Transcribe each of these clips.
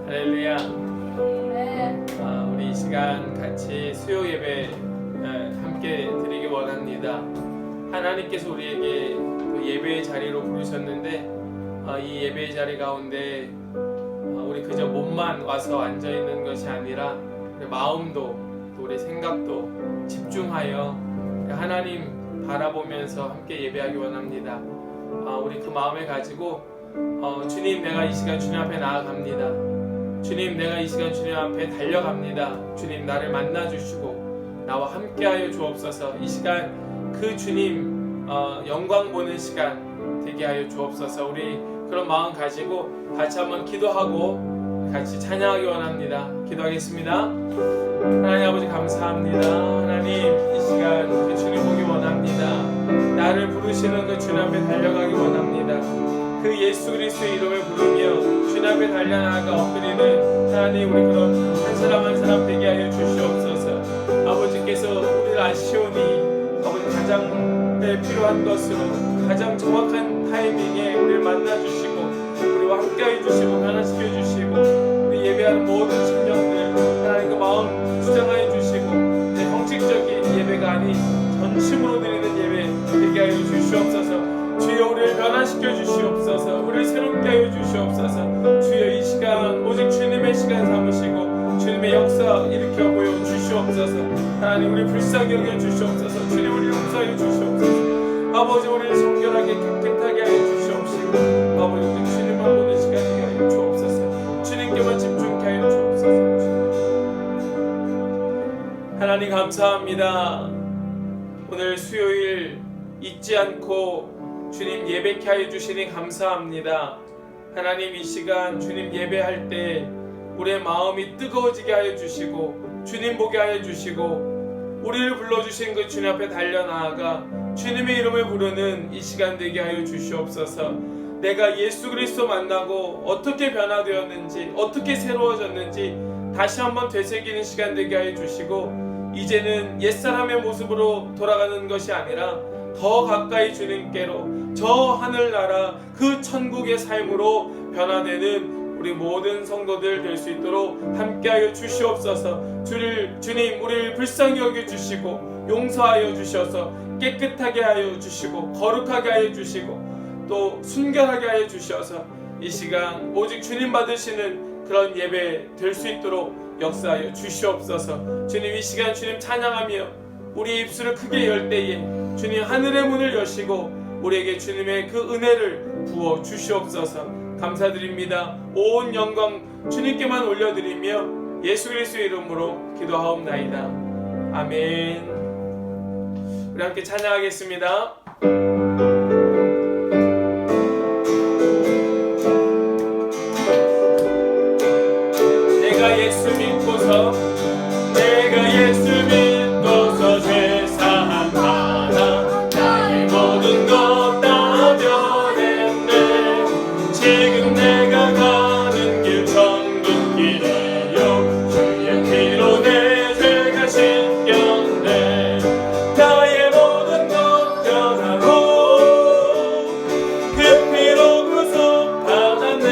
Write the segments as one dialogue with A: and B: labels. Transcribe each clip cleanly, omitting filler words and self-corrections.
A: 할렐루야.
B: 네.
A: 우리 이 시간 같이 수요 예배 함께 드리기 원합니다. 하나님께서 우리에게 그 예배의 자리로 부르셨는데 이 예배의 자리 가운데 우리 그저 몸만 와서 앉아 있는 것이 아니라 우리 마음도 또 우리 생각도 집중하여 하나님 바라보면서 함께 예배하기 원합니다. 우리 그 마음을 가지고 주님, 내가 이 시간 주님 앞에 나아갑니다. 주님, 내가 이 시간 주님 앞에 달려갑니다. 주님, 나를 만나주시고 나와 함께하여 주옵소서. 이 시간 그 주님 영광 보는 시간 되게 하여 주옵소서. 우리 그런 마음 가지고 같이 한번 기도하고 같이 찬양하기 원합니다. 기도하겠습니다. 하나님 아버지 감사합니다. 하나님, 이 시간 그 주님 보기 원합니다. 나를 부르시는 그 주님 앞에 달려가기 원합니다. 그 예수 그리스도의 이름을 부르며 주님 앞에 달려나가 엎드리는 하나님, 우리 그런 한 사람 한 사람 되게 하여 주시옵소서. 아버지께서 우리를 아시오니 아버지 가장 필요한 것으로 가장 정확한 타이밍에 우리를 만나주시고 우리와 함께해 주시고 변화시켜 주시고 우리 예배하는 모든 심령들 하나님 그 마음 주장하여 주시고 형식적인 예배가 아닌 전심으로 드리는 예배 되게 하여 주시옵소서. 주여, 우리를 변화시켜 주시옵소서. 우리를 새롭게 하여 주시옵소서. 주여, 이 시간 오직 주님의 시간 삼으시고 주님의 역사 일으켜 보여 주시옵소서. 하나님, 우리 불쌍히 여겨 주시옵소서. 주님, 우리를 용서하여 주시옵소서. 아버지, 우리를 정결하게 깨끗하게 하여 주시옵시고 아버지, 오직 주님만 보는 시간이 하여 주옵소서. 주님께만 집중케 하여 주옵소서. 하나님 감사합니다. 오늘 수요일 잊지 않고 주님 예배케 하여 주시니 감사합니다. 하나님, 이 시간 주님 예배할 때 우리의 마음이 뜨거워지게 하여 주시고 주님 보게 하여 주시고 우리를 불러주신 그 주님 앞에 달려나아가 주님의 이름을 부르는 이 시간 되게 하여 주시옵소서. 내가 예수 그리스도 만나고 어떻게 변화되었는지 어떻게 새로워졌는지 다시 한번 되새기는 시간 되게 하여 주시고 이제는 옛사람의 모습으로 돌아가는 것이 아니라 더 가까이 주님께로 저 하늘나라 그 천국의 삶으로 변화되는 우리 모든 성도들 될 수 있도록 함께하여 주시옵소서. 주님, 우리를 불쌍히 여겨주시고 용서하여 주셔서 깨끗하게 하여 주시고 거룩하게 하여 주시고 또 순결하게 하여 주셔서 이 시간 오직 주님 받으시는 그런 예배 될 수 있도록 역사하여 주시옵소서. 주님, 이 시간 주님 찬양하며 우리의 입술을 크게 열 때에 주님 하늘의 문을 여시고 우리에게 주님의 그 은혜를 부어 주시옵소서. 감사드립니다. 온 영광 주님께만 올려드리며 예수 그리스도의 이름으로 기도하옵나이다. 아멘. 우리 함께 찬양하겠습니다. 내가 예수 믿고서 죄 사함하나 나의 모든 것 다 변했네. 지금 내가 가는 길 천국 길이요 주의 피로 내 죄가 씻겼네. 나의 모든 것 변하고 그 피로 구속받았네.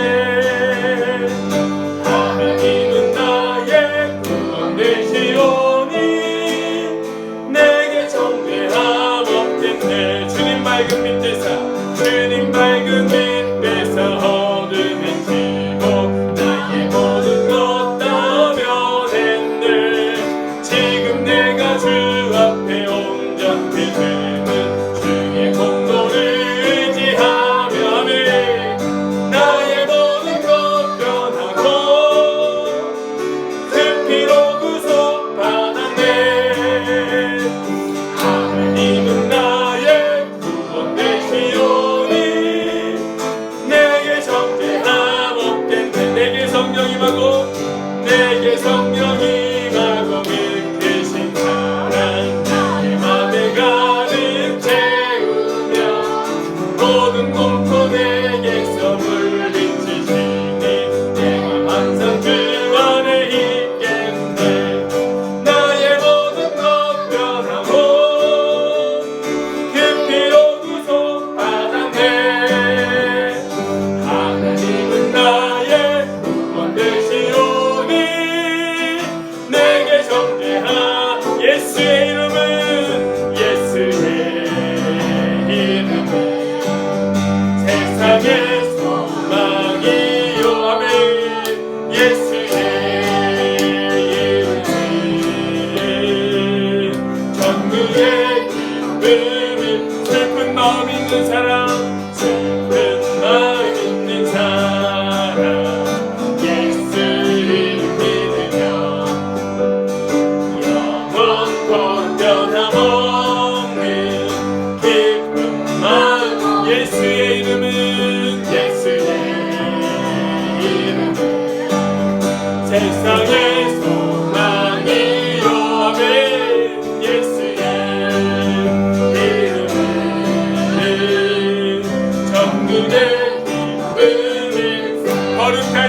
A: 하나님은 나의 예수의 이름은 세상의 소망이요. 아멘. 예수의 이름 전국의 기쁨이 슬픈 마음 있는 사람 슬픈 마음 있는 사람 예수를 믿으며 영원토록 변함없는 기쁜 마음 예수의 이름은 세상의 소망이요. 아멘. 예수의 이름은 전국의 기쁨이 거룩하신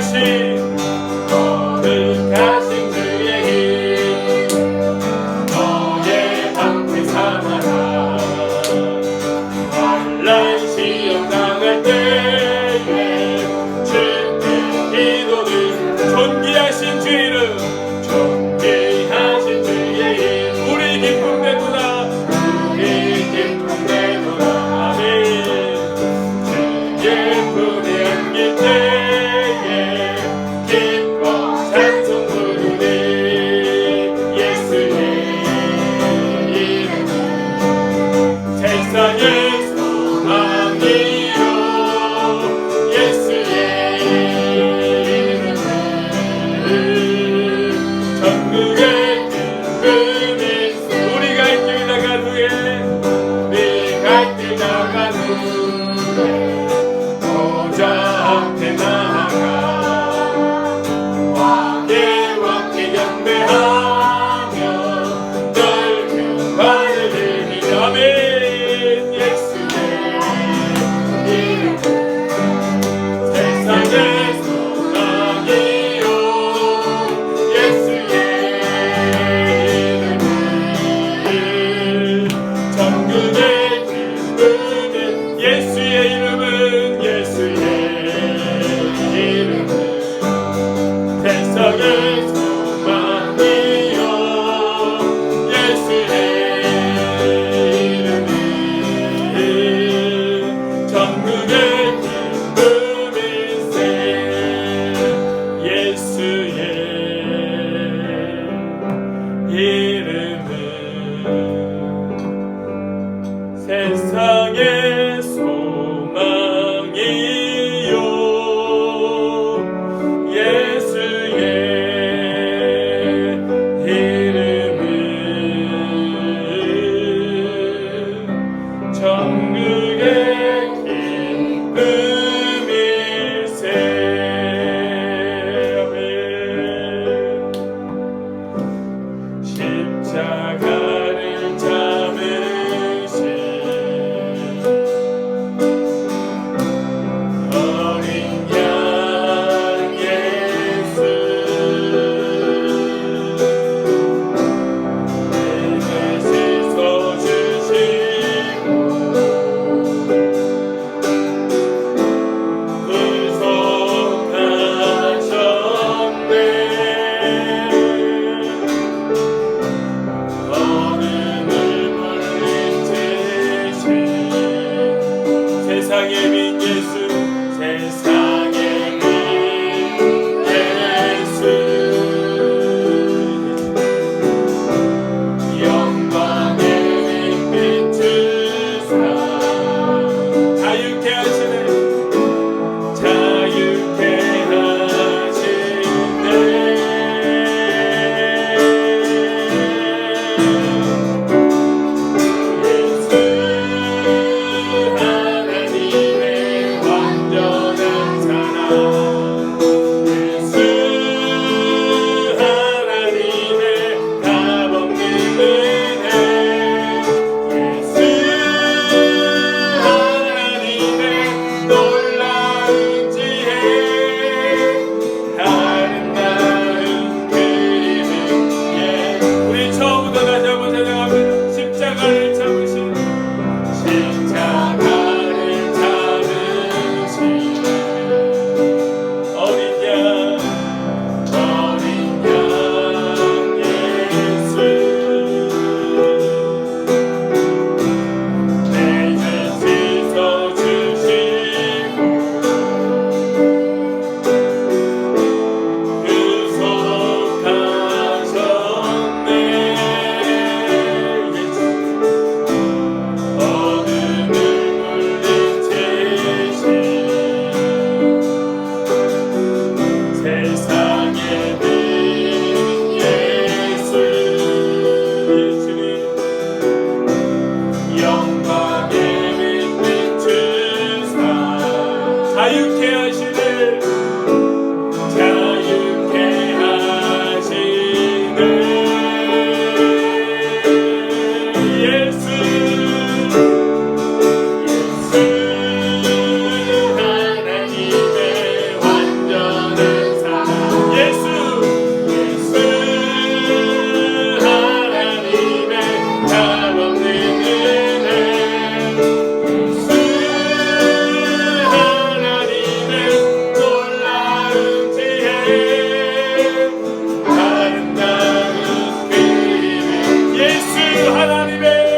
A: 주의 힘 너의 방패 삼아라. 환난 시험 당할 때에 주의 기도는 존귀하신 주의 이름 존귀하신 주의 힘 우리 기쁨 되도다. 우리 기쁨 되도다. 아멘. 주의 품에 안길 때에 기뻐 아름다운 그 이름 예수 하나님의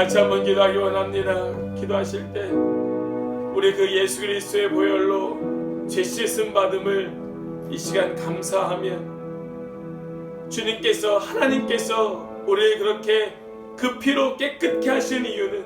A: 같이 한번 기도하기 원합니다. 기도하실 때 우리 그 예수 그리스도의 보혈로 죄 씻음 받음을 이 시간 감사하며 주님께서 하나님께서 우리를 그렇게 그 피로 깨끗게 하신 이유는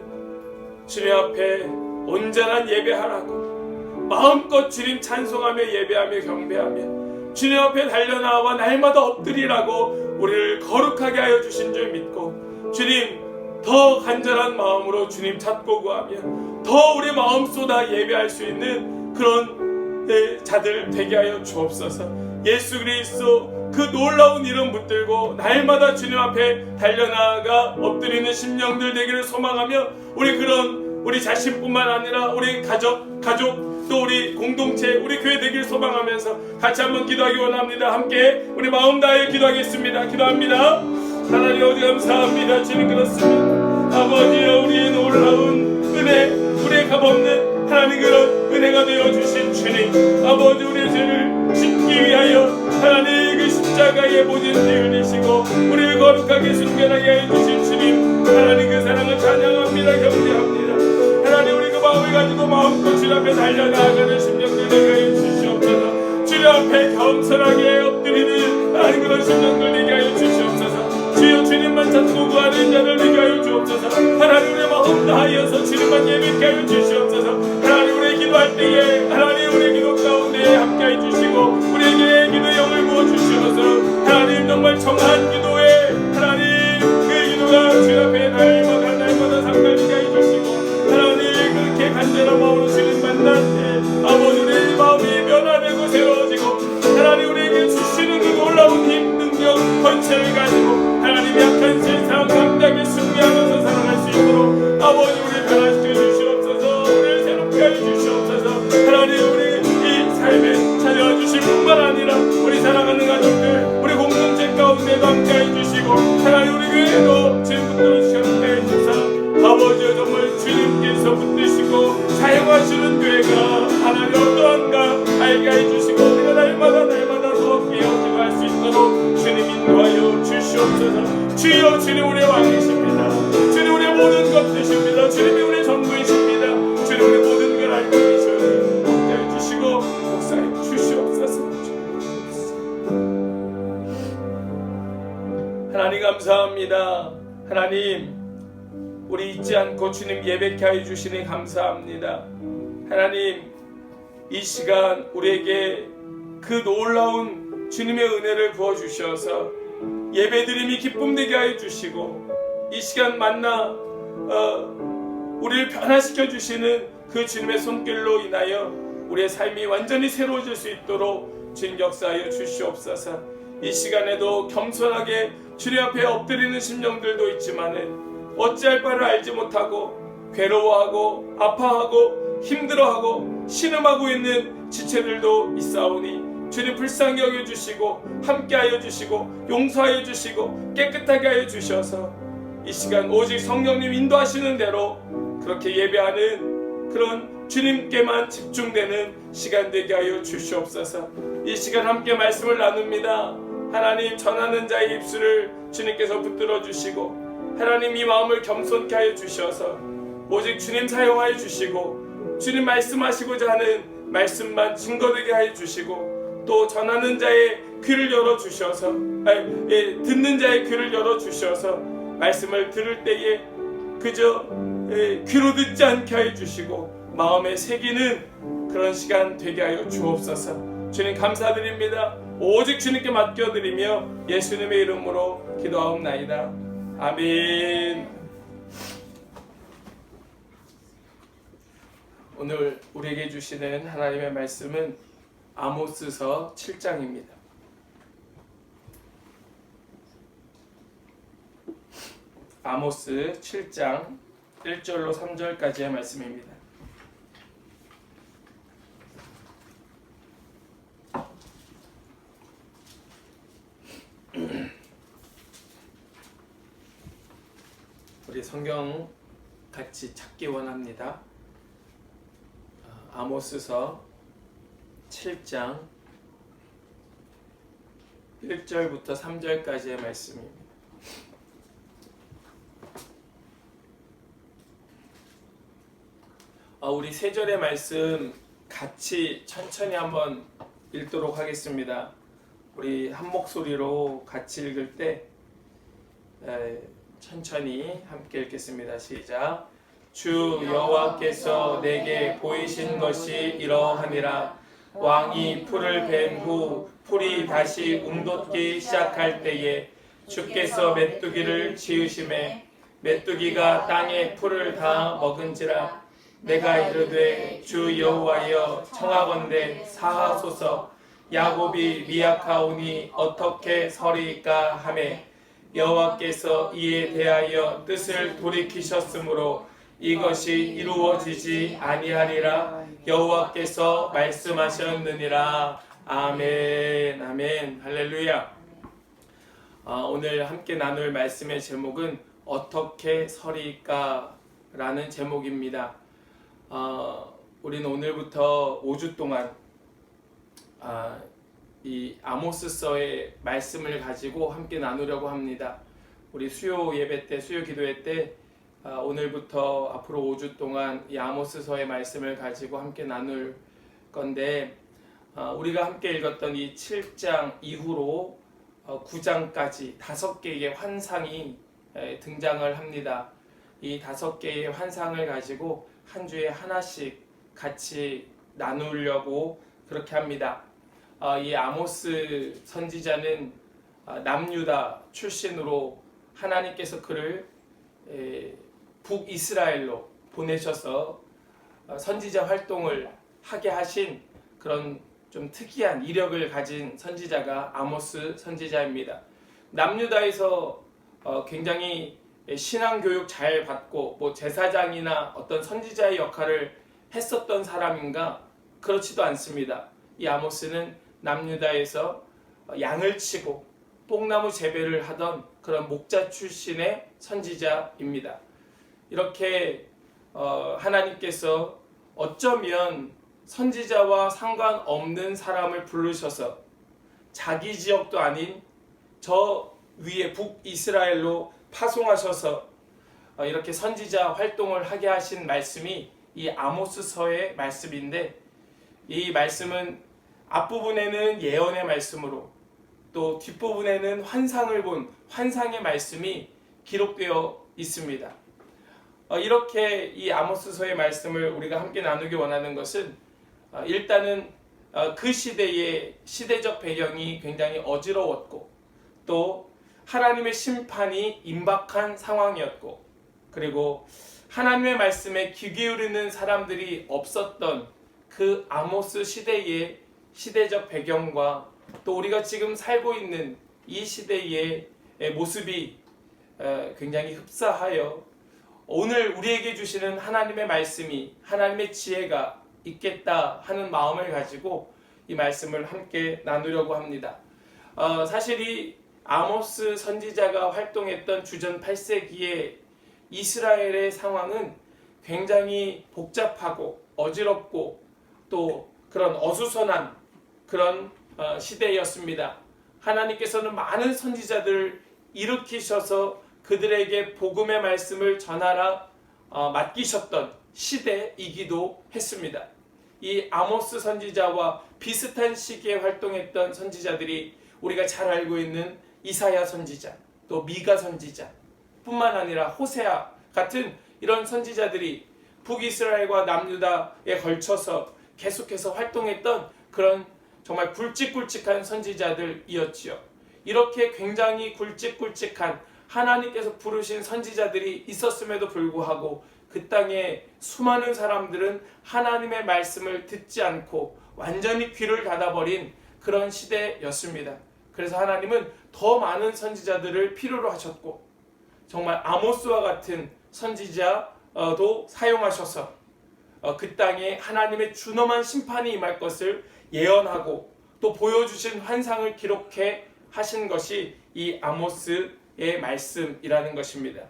A: 주님 앞에 온전한 예배하라고 마음껏 주님 찬송하며 예배하며 경배하며 주님 앞에 달려나와 날마다 엎드리라고 우리를 거룩하게 하여 주신 줄 믿고 주님 더 간절한 마음으로 주님 찾고 구하며 더 우리 마음 쏟아 예배할 수 있는 그런 자들 되게 하여 주옵소서. 예수 그리스도 그 놀라운 이름 붙들고 날마다 주님 앞에 달려나가 엎드리는 심령들 되기를 소망하며 우리 자신뿐만 아니라 우리 가족 또 우리 공동체 우리 교회 되기를 소망하면서 같이 한번 기도하기 원합니다. 함께 우리 마음 다하여 기도하겠습니다. 기도합니다. 하나님 아버지 감사합니다. 주님 그렇습니다. 아버지여 우리의 놀라운 은혜 우리의 값없는 하나님 그런 은혜가 되어주신 주님 아버지 우리의 죄를 씻기 위하여 하나님 그 십자가의 모진 피 흘리시고 우리를 거룩하게 순결하게 하여 주신 주님 하나님 그 사랑을 찬양합니다. 경배합니다. 하나님 우리 그 마음을 가지고 마음껏 주님 앞에 달려나가는 심령들 되게 하여 주시옵소서. 주님 앞에 겸손하게 엎드리는 하나님 그런 심령들 되게 하여 주시옵소서. 주여 주님만 찾고 구하는 자를 되게 하여 주옵소서. 하나님 우리의 마음 다하여서 주님만 예배케 하여 주시옵소서. 하나님 우리 기도할 때에 하나님 우리 기도 가운데 함께 해 주시고 우리에게 기도의 영을 부어 주시옵소서. 하나님 정말 청한 기도에 하나님 그 기도가 주 앞에 날마다 상달되게 해 주시고 하나님 그렇게 간절한 마음으로 주님 만날 때 아버지 우리의 마음이 변화되고 새로워지고 하나님 우리에게 주시는 그 놀라운 힘 능력 권세를 가지고 하나님 약한 세상 주님 붙들어주시게 해주사 아버지여 정말 주님께서 붙드시고 사용하시는 교회가 하나님 어떠한가 알게 해주시고 우리가 날마다 더 깨어지고 할 수 있도록 주님 인도하여 주시옵소서. 주여 주님 우리의 왕이십니다. 주님 우리의 모든 것 되십니다. 주님이 우리의 전부이십니다. 주님 우리의 모든 걸 알고 계시오니 함께 해주시고 목사님 주시옵소서. 하나님 감사합니다. 하나님 우리 잊지 않고 주님 예배케 하여 주시니 감사합니다. 하나님 이 시간 우리에게 그 놀라운 주님의 은혜를 부어주셔서 예배드림이 기쁨되게 하여 주시고 이 시간 만나 우리를 변화시켜 주시는 그 주님의 손길로 인하여 우리의 삶이 완전히 새로워질 수 있도록 주님 역사하여 주시옵소서. 이 시간에도 겸손하게 주님 앞에 엎드리는 심령들도 있지만은 어찌할 바를 알지 못하고 괴로워하고 아파하고 힘들어하고 신음하고 있는 지체들도 있사오니 주님 불쌍히 여겨주시고 함께하여 주시고 용서하여 주시고 깨끗하게 하여 주셔서 이 시간 오직 성령님 인도하시는 대로 그렇게 예배하는 그런 주님께만 집중되는 시간 되게 하여 주시옵소서. 이 시간 함께 말씀을 나눕니다. 하나님 전하는 자의 입술을 주님께서 붙들어 주시고 하나님 이 마음을 겸손케 하여 주셔서 오직 주님 사용하여 주시고 주님 말씀하시고자 하는 말씀만 증거되게 하여 주시고 또 전하는 자의 귀를 열어주셔서 듣는 자의 귀를 열어주셔서 말씀을 들을 때에 그저 귀로 듣지 않게 하여 주시고 마음에 새기는 그런 시간 되게 하여 주옵소서. 주님 감사드립니다. 오직 주님께 맡겨드리며 예수님의 이름으로 기도하옵나이다. 아멘. 오늘 우리에게 주시는 하나님의 말씀은 아모스서 7장입니다. 아모스 7장 1절로 3절까지의 말씀입니다. 우리 성경 같이 찾기 원합니다. 아모스서 7장 1절부터 3절까지의 말씀입니다. 우리 세 절의 말씀 같이 천천히 한번 읽도록 하겠습니다. 우리 한 목소리로 같이 읽을 때 천천히 함께 읽겠습니다. 시작. 주 여호와께서 내게 보이신 것이 이러하니라. 왕이 풀을 벤 후 풀이 다시 움돋기 시작할 때에 주께서 메뚜기를 지으심에 메뚜기가 땅에 풀을 다 먹은지라. 내가 이르되 주 여호와여 청하건대 사하소서. 야곱이 미약하오니 어떻게 서리이까 하매 여호와께서 이에 대하여 뜻을 돌이키셨으므로 이것이 이루어지지 아니하리라. 여호와께서 말씀하셨느니라. 아멘. 아멘. 할렐루야. 오늘 함께 나눌 말씀의 제목은 어떻게 서리이까 라는 제목입니다. 우리는 오늘부터 5주 동안 이 아모스서의 말씀을 가지고 함께 나누려고 합니다. 우리 수요 예배 때, 수요 기도회 때 오늘부터 앞으로 5주 동안 이 아모스서의 말씀을 가지고 함께 나눌 건데 우리가 함께 읽었던 이 7장 이후로 9장까지 5개의 환상이 등장을 합니다. 이 5개의 환상을 가지고 한 주에 하나씩 같이 나누려고 그렇게 합니다. 이 아모스 선지자는 남유다 출신으로 하나님께서 그를 북이스라엘로 보내셔서 선지자 활동을 하게 하신 그런 좀 특이한 이력을 가진 선지자가 아모스 선지자입니다. 남유다에서 굉장히 신앙교육 잘 받고 뭐 제사장이나 어떤 선지자의 역할을 했었던 사람인가? 그렇지도 않습니다. 이 아모스는 남유다에서 양을 치고 뽕나무 재배를 하던 그런 목자 출신의 선지자입니다. 이렇게 하나님께서 어쩌면 선지자와 상관없는 사람을 부르셔서 자기 지역도 아닌 저 위에 북이스라엘로 파송하셔서 이렇게 선지자 활동을 하게 하신 말씀이 이 아모스서의 말씀인데, 이 말씀은 앞부분에는 예언의 말씀으로 또 뒷부분에는 환상을 본 환상의 말씀이 기록되어 있습니다. 이렇게 이 아모스서의 말씀을 우리가 함께 나누기 원하는 것은 일단은 그 시대의 시대적 배경이 굉장히 어지러웠고 또 하나님의 심판이 임박한 상황이었고, 그리고 하나님의 말씀에 귀 기울이는 사람들이 없었던 그 아모스 시대의 시대적 배경과 또 우리가 지금 살고 있는 이 시대의 모습이 굉장히 흡사하여 오늘 우리에게 주시는 하나님의 말씀이, 하나님의 지혜가 있겠다 하는 마음을 가지고 이 말씀을 함께 나누려고 합니다. 사실 이 아모스 선지자가 활동했던 주전 8세기의 이스라엘의 상황은 굉장히 복잡하고 어지럽고 또 그런 어수선한 그런 시대였습니다. 하나님께서는 많은 선지자들을 일으키셔서 그들에게 복음의 말씀을 전하라 맡기셨던 시대이기도 했습니다. 이 아모스 선지자와 비슷한 시기에 활동했던 선지자들이 우리가 잘 알고 있는 이사야 선지자, 또 미가 선지자 뿐만 아니라 호세아 같은 이런 선지자들이 북이스라엘과 남유다에 걸쳐서 계속해서 활동했던 그런 정말 굵직굵직한 선지자들이었지요. 이렇게 굉장히 굵직굵직한 하나님께서 부르신 선지자들이 있었음에도 불구하고 그 땅에 수많은 사람들은 하나님의 말씀을 듣지 않고 완전히 귀를 닫아버린 그런 시대였습니다. 그래서 하나님은 더 많은 선지자들을 필요로 하셨고 정말 아모스와 같은 선지자도 사용하셔서 그 땅에 하나님의 준엄한 심판이 임할 것을 예언하고 또 보여주신 환상을 기록해 하신 것이 이 아모스의 말씀이라는 것입니다.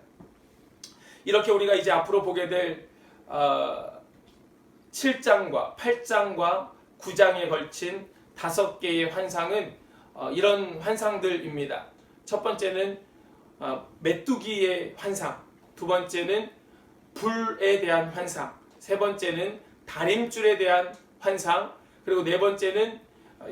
A: 이렇게 우리가 이제 앞으로 보게 될 7장과 8장과 9장에 걸친 5개의 환상은 이런 환상들입니다. 첫 번째는 메뚜기의 환상, 두 번째는 불에 대한 환상, 세 번째는 다림줄에 대한 환상, 그리고 네 번째는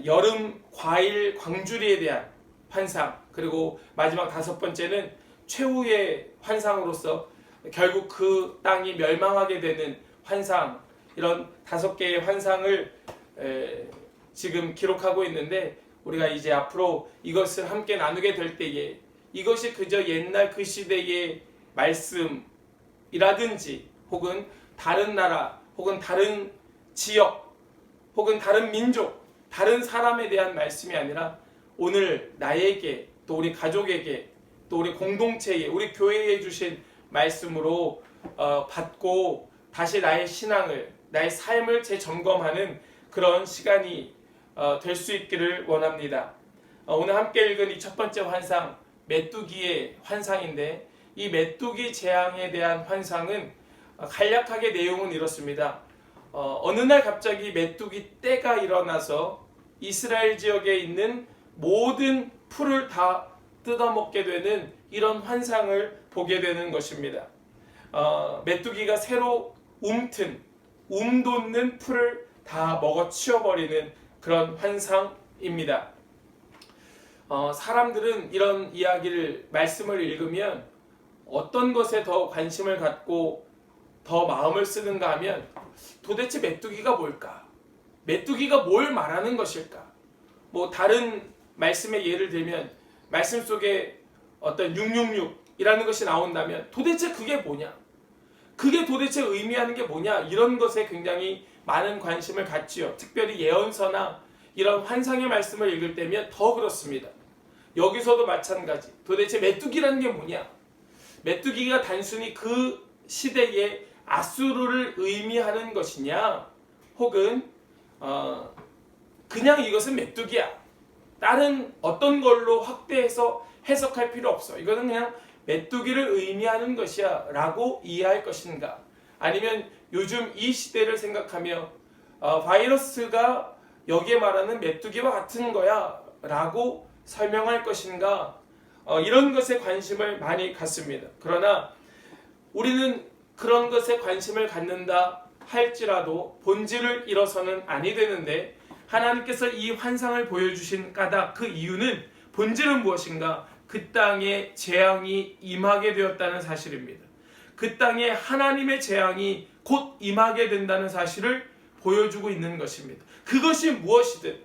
A: 여름 과일 광주리에 대한 환상, 그리고 마지막 5번째는 최후의 환상으로서 결국 그 땅이 멸망하게 되는 환상, 이런 5개의 환상을 지금 기록하고 있는데, 우리가 이제 앞으로 이것을 함께 나누게 될 때에 이것이 그저 옛날 그 시대의 말씀이라든지 혹은 다른 나라 혹은 다른 지역 혹은 다른 민족, 다른 사람에 대한 말씀이 아니라 오늘 나에게 또 우리 가족에게 또 우리 공동체에 우리 교회에 주신 말씀으로 받고 다시 나의 신앙을, 나의 삶을 재점검하는 그런 시간이 될 수 있기를 원합니다. 오늘 함께 읽은 이 첫 번째 환상, 메뚜기의 환상인데, 이 메뚜기 재앙에 대한 환상은 간략하게 내용은 이렇습니다. 어느 날 갑자기 메뚜기 떼가 일어나서 이스라엘 지역에 있는 모든 풀을 다 뜯어먹게 되는 이런 환상을 보게 되는 것입니다. 메뚜기가 새로 돋는 풀을 다 먹어치워버리는 그런 환상입니다. 사람들은 이런 이야기를, 말씀을 읽으면 어떤 것에 더 관심을 갖고 더 마음을 쓰는가 하면 도대체 메뚜기가 뭘까? 메뚜기가 뭘 말하는 것일까? 뭐 다른 말씀의 예를 들면 말씀 속에 어떤 666이라는 것이 나온다면 도대체 그게 뭐냐? 그게 도대체 의미하는 게 뭐냐? 이런 것에 굉장히 많은 관심을 갖지요. 특별히 예언서나 이런 환상의 말씀을 읽을 때면 더 그렇습니다. 여기서도 마찬가지. 도대체 메뚜기라는 게 뭐냐? 메뚜기가 단순히 그 시대의 아수르를 의미하는 것이냐? 혹은 그냥 이것은 메뚜기야. 다른 어떤 걸로 확대해서 해석할 필요 없어. 이거는 그냥 메뚜기를 의미하는 것이야 라고 이해할 것인가? 아니면 요즘 이 시대를 생각하며 바이러스가 여기에 말하는 메뚜기와 같은 거야 라고 설명할 것인가? 이런 것에 관심을 많이 갖습니다. 그러나 우리는 그런 것에 관심을 갖는다 할지라도 본질을 잃어서는 아니 되는데, 하나님께서 이 환상을 보여주신 까닭, 그 이유는, 본질은 무엇인가? 그 땅에 재앙이 임하게 되었다는 사실입니다. 그 땅에 하나님의 재앙이 곧 임하게 된다는 사실을 보여주고 있는 것입니다. 그것이 무엇이든,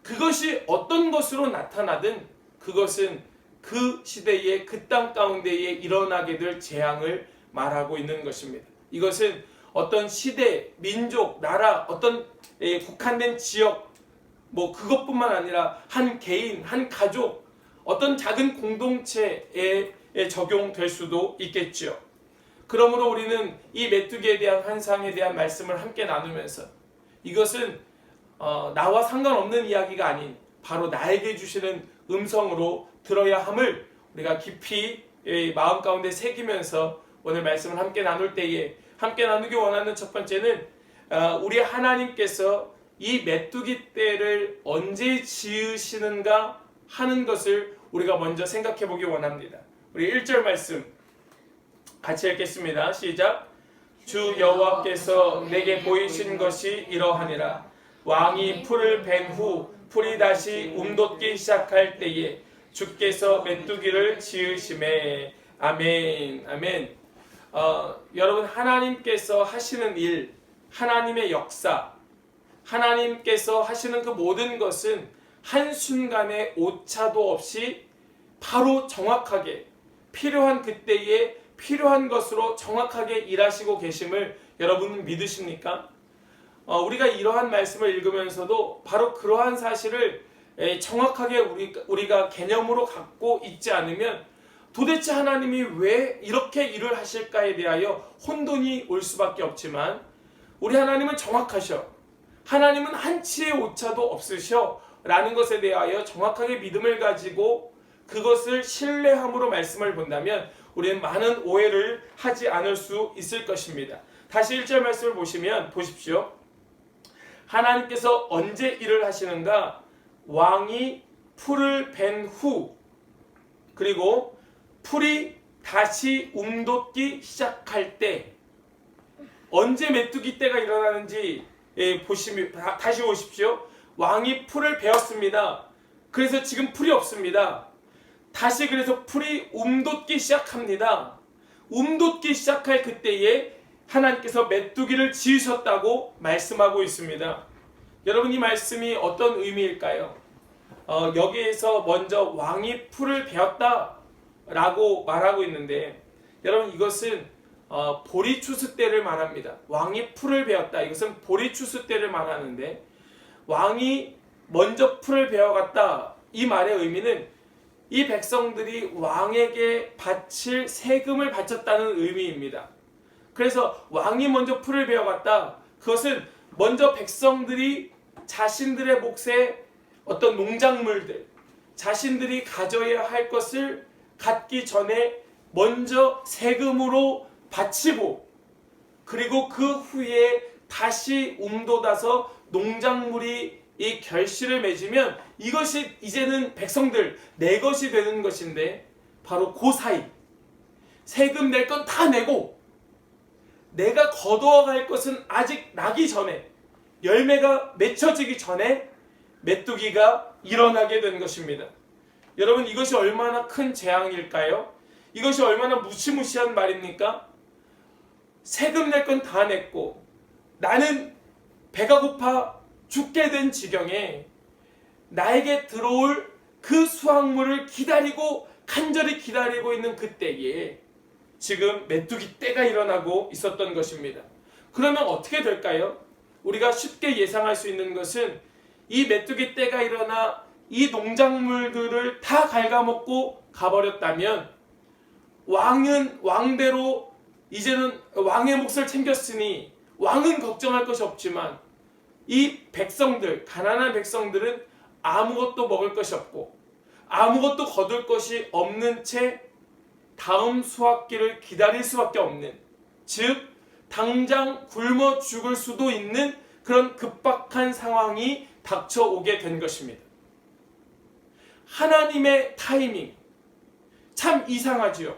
A: 그것이 어떤 것으로 나타나든 그것은 그 시대에 그 땅 가운데에 일어나게 될 재앙을 말하고 있는 것입니다. 이것은 어떤 시대, 민족, 나라, 어떤 국한된 지역, 그것뿐만 아니라 한 개인, 한 가족, 어떤 작은 공동체에 적용될 수도 있겠죠. 그러므로 우리는 이 메뚜기에 대한 환상에 대한 말씀을 함께 나누면서 이것은 나와 상관없는 이야기가 아닌 바로 나에게 주시는 음성으로 들어야 함을 우리가 깊이 마음 가운데 새기면서 오늘 말씀을 함께 나눌 때에 함께 나누기 원하는 첫 번째는 우리 하나님께서 이 메뚜기 떼를 언제 지으시는가 하는 것을 우리가 먼저 생각해 보기 원합니다. 우리 1절 말씀 같이 읽겠습니다. 시작. 주 여호와께서 내게 보이신 것이 이러하니라. 왕이 풀을 벤 후 풀이 다시 움돋기 시작할 때에 주께서 메뚜기를 지으심에. 아멘. 아멘. 여러분, 하나님께서 하시는 일, 하나님의 역사, 하나님께서 하시는 그 모든 것은 한순간에 오차도 없이 바로 정확하게 필요한 그때에 필요한 것으로 정확하게 일하시고 계심을 여러분은 믿으십니까? 우리가 이러한 말씀을 읽으면서도 바로 그러한 사실을 정확하게 우리가 개념으로 갖고 있지 않으면 도대체 하나님이 왜 이렇게 일을 하실까에 대하여 혼돈이 올 수밖에 없지만, 우리 하나님은 정확하셔. 하나님은 한치의 오차도 없으셔 라는 것에 대하여 정확하게 믿음을 가지고 그것을 신뢰함으로 말씀을 본다면 우리는 많은 오해를 하지 않을 수 있을 것입니다. 다시 1절 말씀을 보십시오. 하나님께서 언제 일을 하시는가? 왕이 풀을 벤 후, 그리고 풀이 다시 움돋기 시작할 때, 언제 메뚜기 때가 일어나는지 다시 보십시오. 왕이 풀을 베었습니다. 그래서 지금 풀이 없습니다. 다시 그래서 풀이 움돋기 시작합니다. 움돋기 시작할 그때에 하나님께서 메뚜기를 지으셨다고 말씀하고 있습니다. 여러분, 이 말씀이 어떤 의미일까요? 여기에서 먼저 왕이 풀을 베었다 라고 말하고 있는데, 여러분, 이것은 보리추수 때를 말합니다. 왕이 풀을 베었다. 이것은 보리추수 때를 말하는데, 왕이 먼저 풀을 베어갔다. 이 말의 의미는 이 백성들이 왕에게 바칠 세금을 바쳤다는 의미입니다. 그래서 왕이 먼저 풀을 베어갔다. 그것은 먼저 백성들이 자신들의 몫에 어떤 농작물들, 자신들이 가져야 할 것을 갖기 전에 먼저 세금으로 바치고, 그리고 그 후에 다시 움돋아서 농작물이 이 결실을 맺으면 이것이 이제는 백성들 내 것이 되는 것인데, 바로 그 사이 세금 낼 건 다 내고 내가 거두어갈 것은 아직 나기 전에, 열매가 맺혀지기 전에 메뚜기가 일어나게 된 것입니다. 여러분, 이것이 얼마나 큰 재앙일까요? 이것이 얼마나 무시무시한 말입니까? 세금 낼 건 다 냈고 나는 배가 고파 죽게 된 지경에 나에게 들어올 그 수확물을 간절히 기다리고 있는 그때에 지금 메뚜기 떼가 일어나고 있었던 것입니다. 그러면 어떻게 될까요? 우리가 쉽게 예상할 수 있는 것은 이 메뚜기 떼가 일어나 이 농작물들을 다 갉아먹고 가버렸다면 왕은 왕대로 이제는 왕의 몫을 챙겼으니 왕은 걱정할 것이 없지만 이 백성들, 가난한 백성들은 아무것도 먹을 것이 없고 아무것도 거둘 것이 없는 채 다음 수확기를 기다릴 수밖에 없는, 즉 당장 굶어 죽을 수도 있는 그런 급박한 상황이 닥쳐오게 된 것입니다. 하나님의 타이밍 참 이상하지요.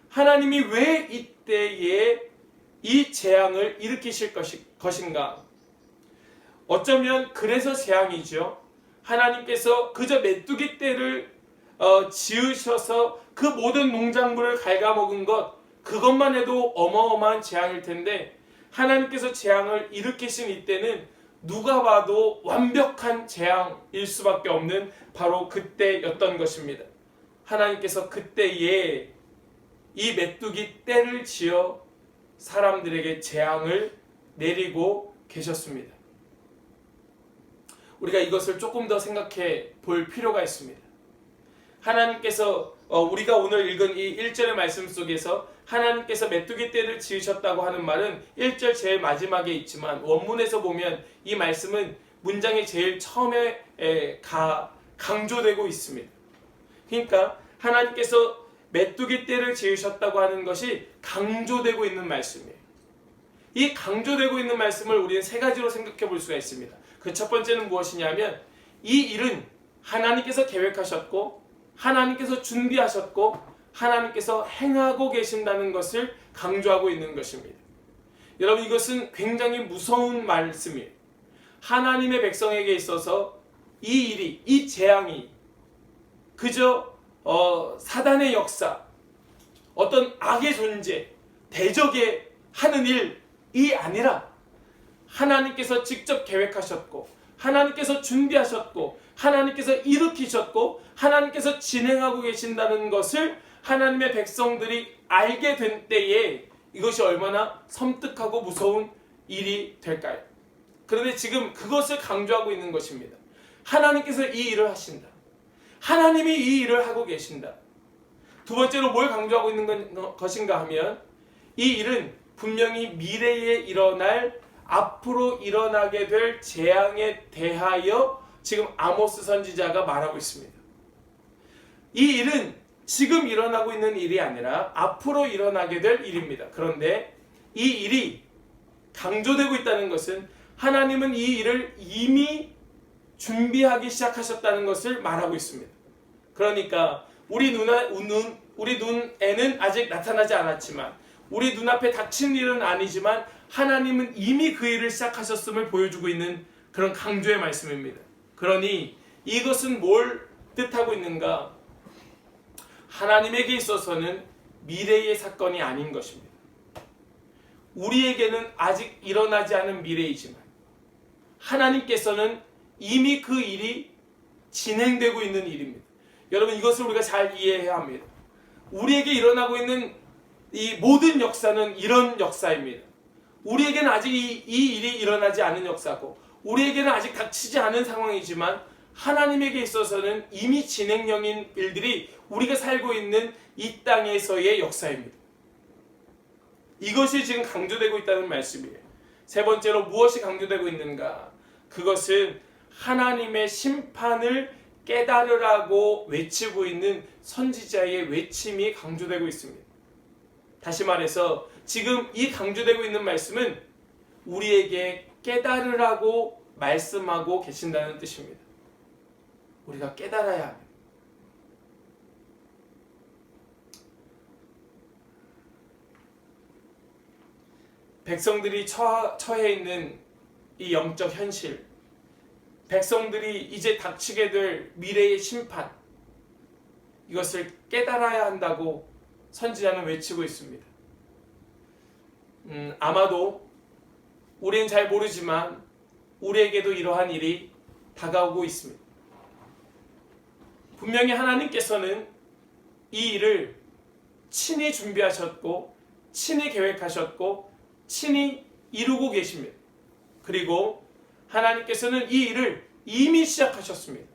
A: 하나님이 왜 이때에 이 재앙을 일으키실 것인가? 어쩌면 그래서 재앙이죠. 하나님께서 그저 메뚜기 떼를 지으셔서 그 모든 농작물을 갉아먹은 것, 그것만 해도 어마어마한 재앙일 텐데 하나님께서 재앙을 일으키신 이때는 누가 봐도 완벽한 재앙일 수밖에 없는 바로 그때였던 것입니다. 하나님께서 그때에 이 메뚜기 떼를 지어 사람들에게 재앙을 내리고 계셨습니다. 우리가 이것을 조금 더 생각해 볼 필요가 있습니다. 하나님께서 우리가 오늘 읽은 이 1절의 말씀 속에서 하나님께서 메뚜기 떼를 지으셨다고 하는 말은 1절 제일 마지막에 있지만 원문에서 보면 이 말씀은 문장의 제일 처음에 강조되고 있습니다. 그러니까 하나님께서 메뚜기 떼를 지으셨다고 하는 것이 강조되고 있는 말씀이에요. 이 강조되고 있는 말씀을 우리는 세 가지로 생각해 볼 수가 있습니다. 그 첫 번째는 무엇이냐면 이 일은 하나님께서 계획하셨고 하나님께서 준비하셨고 하나님께서 행하고 계신다는 것을 강조하고 있는 것입니다. 여러분, 이것은 굉장히 무서운 말씀이에요. 하나님의 백성에게 있어서 이 일이, 이 재앙이 그저 사단의 역사, 어떤 악의 존재, 대적의 하는 일이 아니라 하나님께서 직접 계획하셨고 하나님께서 준비하셨고 하나님께서 일으키셨고 하나님께서 진행하고 계신다는 것을 하나님의 백성들이 알게 된 때에 이것이 얼마나 섬뜩하고 무서운 일이 될까요? 그런데 지금 그것을 강조하고 있는 것입니다. 하나님께서 이 일을 하신다. 하나님이 이 일을 하고 계신다. 두 번째로 뭘 강조하고 있는 것인가 하면 이 일은 분명히 미래에 일어날, 앞으로 일어나게 될 재앙에 대하여 지금 아모스 선지자가 말하고 있습니다. 이 일은 지금 일어나고 있는 일이 아니라 앞으로 일어나게 될 일입니다. 그런데 이 일이 강조되고 있다는 것은 하나님은 이 일을 이미 준비하기 시작하셨다는 것을 말하고 있습니다. 그러니까 우리 눈에는 아직 나타나지 않았지만 우리 눈앞에 닥친 일은 아니지만 하나님은 이미 그 일을 시작하셨음을 보여주고 있는 그런 강조의 말씀입니다. 그러니 이것은 뭘 뜻하고 있는가? 하나님에게 있어서는 미래의 사건이 아닌 것입니다. 우리에게는 아직 일어나지 않은 미래이지만 하나님께서는 이미 그 일이 진행되고 있는 일입니다. 여러분, 이것을 우리가 잘 이해해야 합니다. 우리에게 일어나고 있는 이 모든 역사는 이런 역사입니다. 우리에게는 아직 이 일이 일어나지 않은 역사고 우리에게는 아직 닥치지 않은 상황이지만 하나님에게 있어서는 이미 진행형인 일들이 우리가 살고 있는 이 땅에서의 역사입니다. 이것이 지금 강조되고 있다는 말씀이에요. 세 번째로 무엇이 강조되고 있는가? 그것은 하나님의 심판을 깨달으라고 외치고 있는 선지자의 외침이 강조되고 있습니다. 다시 말해서 지금 이 강조되고 있는 말씀은 우리에게 깨달으라고 말씀하고 계신다는 뜻입니다. 우리가 깨달아야 합니다. 백성들이 처해 있는 이 영적 현실, 백성들이 이제 닥치게 될 미래의 심판, 이것을 깨달아야 한다고 선지자는 외치고 있습니다. 아마도 우리는 잘 모르지만 우리에게도 이러한 일이 다가오고 있습니다. 분명히 하나님께서는 이 일을 친히 준비하셨고 친히 계획하셨고 친히 이루고 계십니다. 그리고 하나님께서는 이 일을 이미 시작하셨습니다.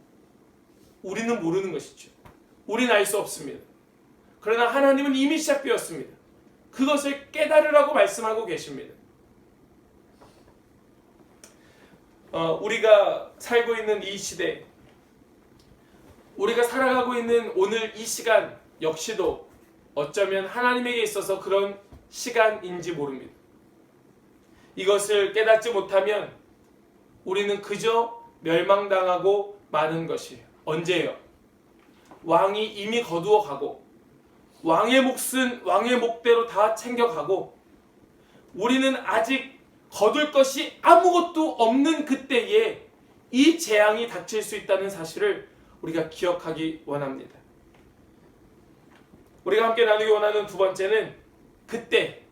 A: 우리는 모르는 것이죠. 우리는 알 수 없습니다. 그러나 하나님은 이미 시작되었습니다. 그것을 깨달으라고 말씀하고 계십니다. 우리가 살고 있는 이 시대, 우리가 살아가고 있는 오늘 이 시간 역시도 어쩌면 하나님에게 있어서 그런 시간인지 모릅니다. 이것을 깨닫지 못하면 우리는 그저 멸망당하고 마는 것이에요. 언제요? 왕이 이미 거두어 가고 왕의 몫은 왕의 몫대로 다 챙겨가고 우리는 아직 거둘 것이 아무것도 없는 그때에 이 재앙이 닥칠 수 있다는 사실을 우리가 기억하기 원합니다. 우리가 함께 나누기 원하는 두 번째는 그때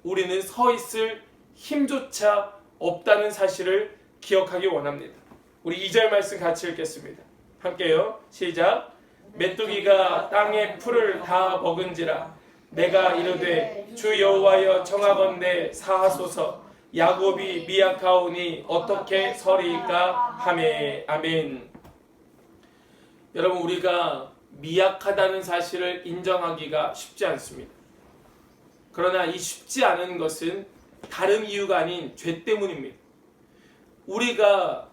A: 우리는 서 있을 힘조차 없다는 사실을 기억하기 원합니다. 우리 2절 말씀 같이 읽겠습니다. 함께요. 시작. 메뚜기가 땅의 풀을 다 먹은지라 내가 이르되 주 여호와여 청하건대 사하소서 야곱이 미약하오니 어떻게 서리이까 하매. 아멘. 여러분, 우리가 미약하다는 사실을 인정하기가 쉽지 않습니다. 그러나 이 쉽지 않은 것은 다른 이유가 아닌 죄 때문입니다. 우리가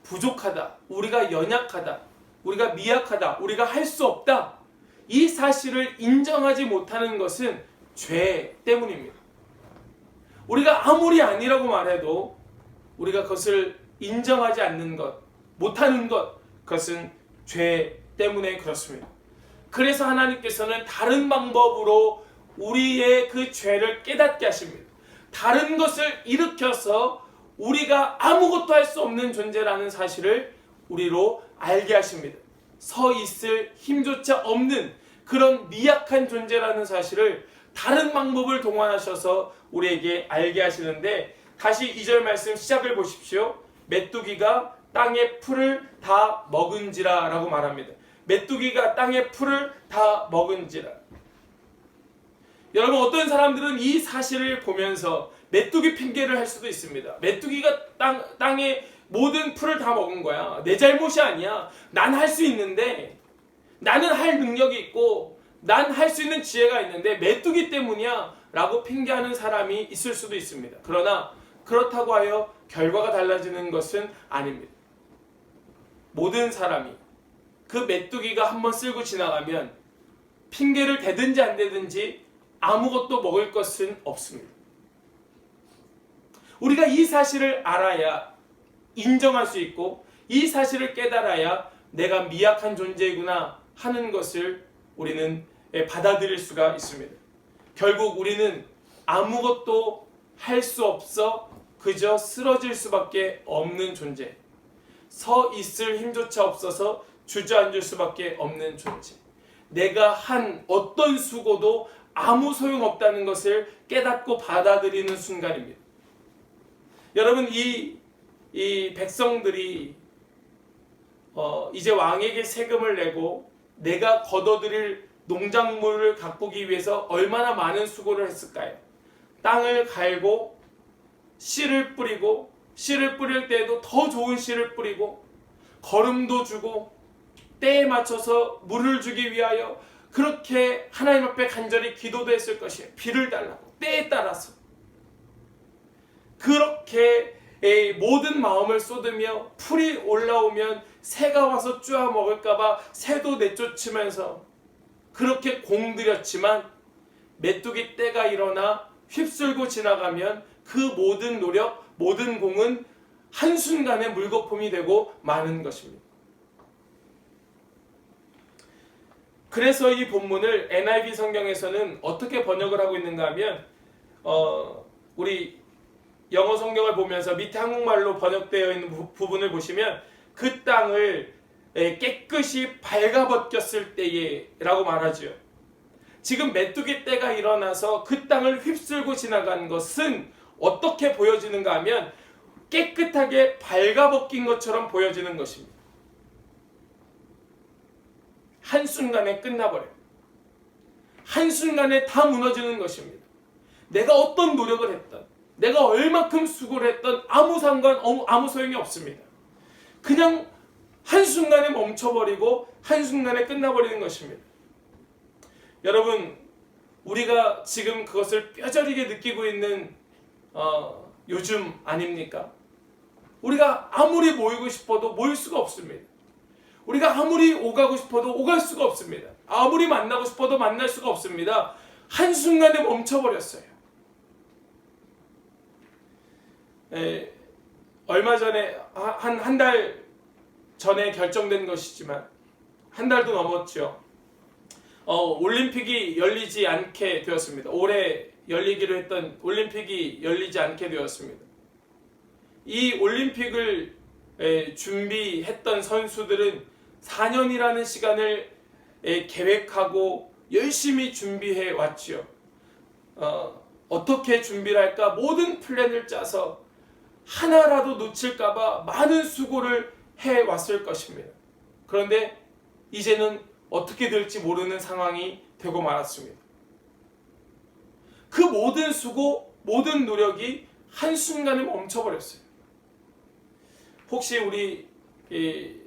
A: 부족하다, 우리가 연약하다, 우리가 미약하다, 우리가 할 수 없다, 이 사실을 인정하지 못하는 것은 죄 때문입니다. 우리가 아무리 아니라고 말해도 우리가 그것을 인정하지 않는 것, 못하는 것, 그것은 죄 때문에 그렇습니다. 그래서 하나님께서는 다른 방법으로 우리의 그 죄를 깨닫게 하십니다. 다른 것을 일으켜서 우리가 아무것도 할 수 없는 존재라는 사실을 우리로 알게 하십니다. 서 있을 힘조차 없는 그런 미약한 존재라는 사실을 다른 방법을 동원하셔서 우리에게 알게 하시는데, 다시 2절 말씀 시작을 보십시오. 메뚜기가 땅의 풀을 다 먹은지라 라고 말합니다. 메뚜기가 땅의 풀을 다 먹은지라. 여러분, 어떤 사람들은 이 사실을 보면서 메뚜기 핑계를 할 수도 있습니다. 메뚜기가 땅의 모든 풀을 다 먹은 거야. 내 잘못이 아니야. 난 할 수 있는데, 나는 할 능력이 있고 난 할 수 있는 지혜가 있는데 메뚜기 때문이야 라고 핑계하는 사람이 있을 수도 있습니다. 그러나 그렇다고 하여 결과가 달라지는 것은 아닙니다. 모든 사람이 그 메뚜기가 한번 쓸고 지나가면 핑계를 대든지 안 대든지 아무것도 먹을 것은 없습니다. 우리가 이 사실을 알아야 인정할 수 있고, 이 사실을 깨달아야 내가 미약한 존재이구나 하는 것을 우리는 받아들일 수가 있습니다. 결국 우리는 아무것도 할 수 없어 그저 쓰러질 수밖에 없는 존재, 서 있을 힘조차 없어서 주저앉을 수밖에 없는 존재, 내가 한 어떤 수고도 아무 소용없다는 것을 깨닫고 받아들이는 순간입니다. 여러분, 이 백성들이 이제 왕에게 세금을 내고 내가 거둬들일 농작물을 가꾸기 위해서 얼마나 많은 수고를 했을까요? 땅을 갈고 씨를 뿌리고, 씨를 뿌릴 때에도 더 좋은 씨를 뿌리고, 거름도 주고, 때에 맞춰서 물을 주기 위하여 그렇게 하나님 앞에 간절히 기도도 했을 것이에요. 비를 달라고, 때에 따라서. 그렇게 모든 마음을 쏟으며 풀이 올라오면 새가 와서 쪼아 먹을까봐 새도 내쫓으면서 그렇게 공들였지만, 메뚜기 떼가 일어나 휩쓸고 지나가면 그 모든 노력, 모든 공은 한순간에 물거품이 되고 마는 것입니다. 그래서 이 본문을 NIV 성경에서는 어떻게 번역을 하고 있는가 하면, 우리 영어 성경을 보면서 밑에 한국말로 번역되어 있는 부분을 보시면 그 땅을 깨끗이 발가벗겼을 때에 라고 말하죠. 지금 메뚜기 떼가 일어나서 그 땅을 휩쓸고 지나간 것은 어떻게 보여지는가 하면 깨끗하게 발가벗긴 것처럼 보여지는 것입니다. 한순간에 끝나버려요. 한순간에 다 무너지는 것입니다. 내가 어떤 노력을 했던, 내가 얼마큼 수고를 했던 아무 소용이 없습니다. 그냥 한순간에 멈춰버리고 한순간에 끝나버리는 것입니다. 여러분, 우리가 지금 그것을 뼈저리게 느끼고 있는 요즘 아닙니까? 우리가 아무리 모이고 싶어도 모일 수가 없습니다. 우리가 아무리 오가고 싶어도 오갈 수가 없습니다. 아무리 만나고 싶어도 만날 수가 없습니다. 한순간에 멈춰버렸어요. 얼마 전에 한 달 전에 결정된 것이지만 한 달도 넘었죠. 올림픽이 열리지 않게 되었습니다. 올해 열리기로 했던 올림픽이 열리지 않게 되었습니다. 이 올림픽을 준비했던 선수들은 4년이라는 시간을 계획하고 열심히 준비해 왔지요. 어떻게 준비를 할까 모든 플랜을 짜서 하나라도 놓칠까봐 많은 수고를 해왔을 것입니다. 그런데 이제는 어떻게 될지 모르는 상황이 되고 말았습니다. 그 모든 수고, 모든 노력이 한순간에 멈춰버렸어요. 혹시 우리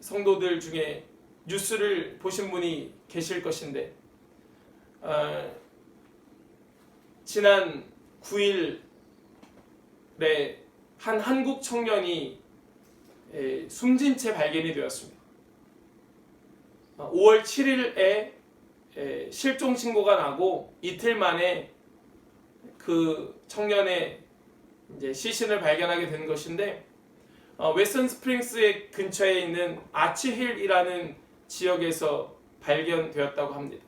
A: 성도들 중에 뉴스를 보신 분이 계실 것인데 지난 9일에 한 한국 청년이 숨진 채 발견이 되었습니다. 5월 7일에 실종 신고가 나고 이틀 만에 그 청년의 이제 시신을 발견하게 된 것인데 웨스턴 스프링스의 근처에 있는 아치힐이라는 지역에서 발견되었다고 합니다.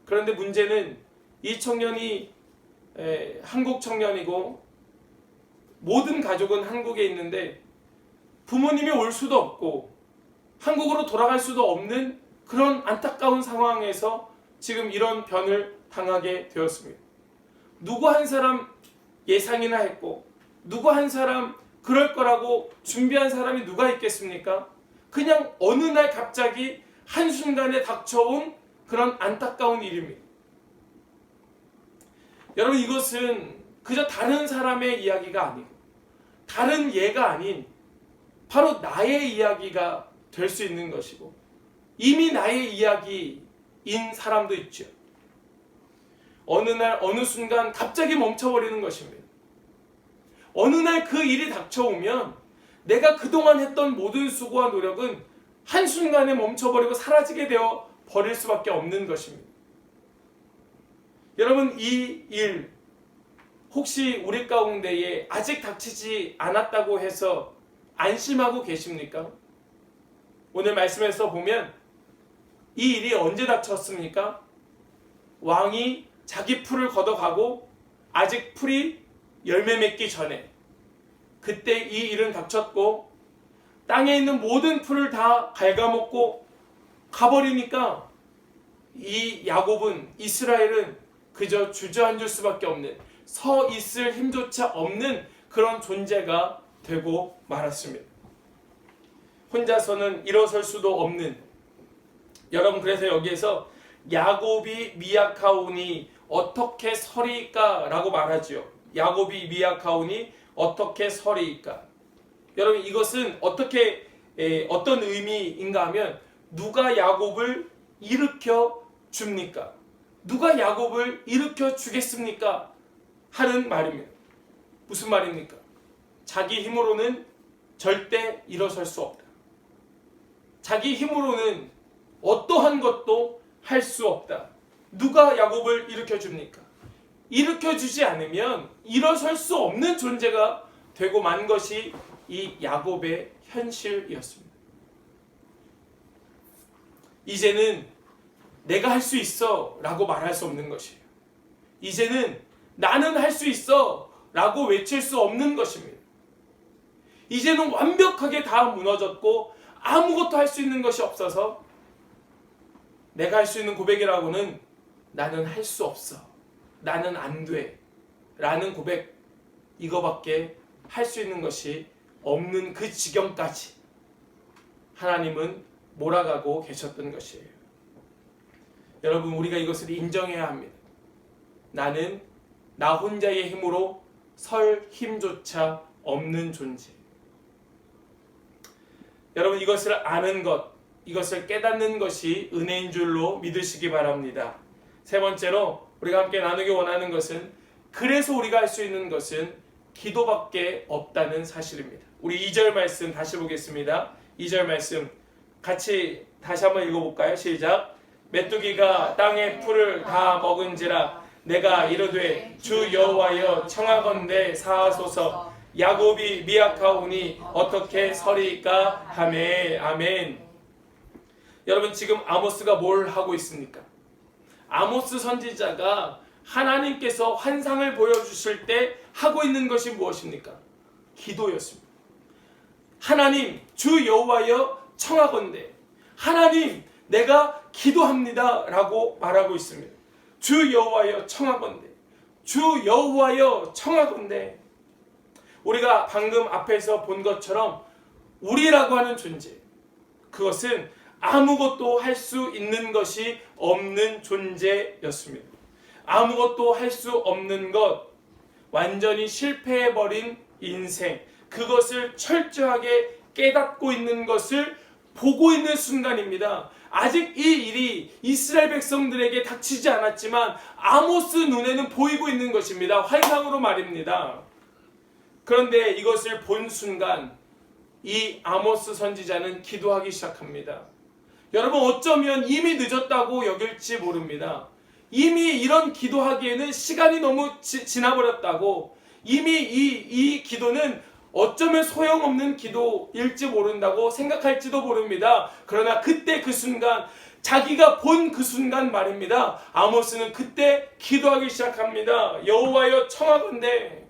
A: 그런데 문제는 이 청년이 한국 청년이고 모든 가족은 한국에 있는데 부모님이 올 수도 없고 한국으로 돌아갈 수도 없는 그런 안타까운 상황에서 지금 이런 변을 당하게 되었습니다. 누구 한 사람 예상이나 했고 누구 한 사람 그럴 거라고 준비한 사람이 누가 있겠습니까? 그냥 어느 날 갑자기 한순간에 닥쳐온 그런 안타까운 일입니다. 여러분, 이것은 그저 다른 사람의 이야기가 아니고 다른 예가 아닌 바로 나의 이야기가 될 수 있는 것이고 이미 나의 이야기인 사람도 있죠. 어느 날 어느 순간 갑자기 멈춰버리는 것입니다. 어느 날 그 일이 닥쳐오면 내가 그동안 했던 모든 수고와 노력은 한순간에 멈춰버리고 사라지게 되어 버릴 수밖에 없는 것입니다. 여러분, 이 일 혹시 우리 가운데에 아직 닥치지 않았다고 해서 안심하고 계십니까? 오늘 말씀에서 보면 이 일이 언제 닥쳤습니까? 왕이 자기 풀을 걷어가고 아직 풀이 열매 맺기 전에 그때 이 일은 닥쳤고 땅에 있는 모든 풀을 다 갉아먹고 가버리니까 이 야곱은, 이스라엘은 그저 주저앉을 수밖에 없는, 서 있을 힘조차 없는 그런 존재가 되고 말았습니다. 혼자서는 일어설 수도 없는, 여러분, 그래서 여기에서 야곱이 미약하오니 어떻게 서리이까 라고 말하지요. 야곱이 미약하오니 어떻게 서리이까. 여러분, 이것은 어떤 의미인가 하면 누가 야곱을 일으켜 줍니까? 누가 야곱을 일으켜 주겠습니까? 하는 말입니다. 무슨 말입니까? 자기 힘으로는 절대 일어설 수 없다. 자기 힘으로는 어떠한 것도 할 수 없다. 누가 야곱을 일으켜 줍니까? 일으켜 주지 않으면 일어설 수 없는 존재가 되고 만 것이 이 야곱의 현실이었습니다. 이제는 내가 할 수 있어 라고 말할 수 없는 것이에요. 이제는 나는 할 수 있어 라고 외칠 수 없는 것입니다. 이제는 완벽하게 다 무너졌고 아무것도 할 수 있는 것이 없어서 내가 할 수 있는 고백이라고는 나는 할 수 없어, 나는 안 돼 라는 고백, 이거밖에 할 수 있는 것이 없는 그 지경까지 하나님은 몰아가고 계셨던 것이에요. 여러분, 우리가 이것을 인정해야 합니다. 나는 나 혼자의 힘으로 설 힘조차 없는 존재. 여러분, 이것을 아는 것, 이것을 깨닫는 것이 은혜인 줄로 믿으시기 바랍니다. 세 번째로 우리가 함께 나누기 원하는 것은, 그래서 우리가 할 수 있는 것은 기도밖에 없다는 사실입니다. 우리 2절 말씀 다시 보겠습니다. 2절 말씀, 같이 다시 한번 읽어볼까요? 시작. 메뚜기가 땅의 풀을 다 먹은지라 내가 이르되 주 여호와여 청하건대 사하소서. 야곱이 미약하오니 어떻게 서리이까 하매. 아멘. 여러분, 지금 아모스가 뭘 하고 있습니까? 아모스 선지자가 하나님께서 환상을 보여주실 때 하고 있는 것이 무엇입니까? 기도였습니다. 하나님, 주 여호와여 청하건대, 하나님 내가 기도합니다 라고 말하고 있습니다. 주 여호와여 청하건대, 주 여호와여 청하건대. 우리가 방금 앞에서 본 것처럼 우리라고 하는 존재, 그것은 아무것도 할 수 있는 것이 없는 존재였습니다. 아무것도 할 수 없는 것, 완전히 실패해버린 인생, 그것을 철저하게 깨닫고 있는 것을 보고 있는 순간입니다. 아직 이 일이 이스라엘 백성들에게 닥치지 않았지만 아모스 눈에는 보이고 있는 것입니다. 환상으로 말입니다. 그런데 이것을 본 순간 이 아모스 선지자는 기도하기 시작합니다. 여러분, 어쩌면 이미 늦었다고 여길지 모릅니다. 이미 이런 기도하기에는 시간이 너무 지나버렸다고, 이미 이 기도는 어쩌면 소용없는 기도일지 모른다고 생각할지도 모릅니다. 그러나 그때 그 순간, 자기가 본 그 순간 말입니다. 아모스는 그때 기도하기 시작합니다. 여호와여 청하건대.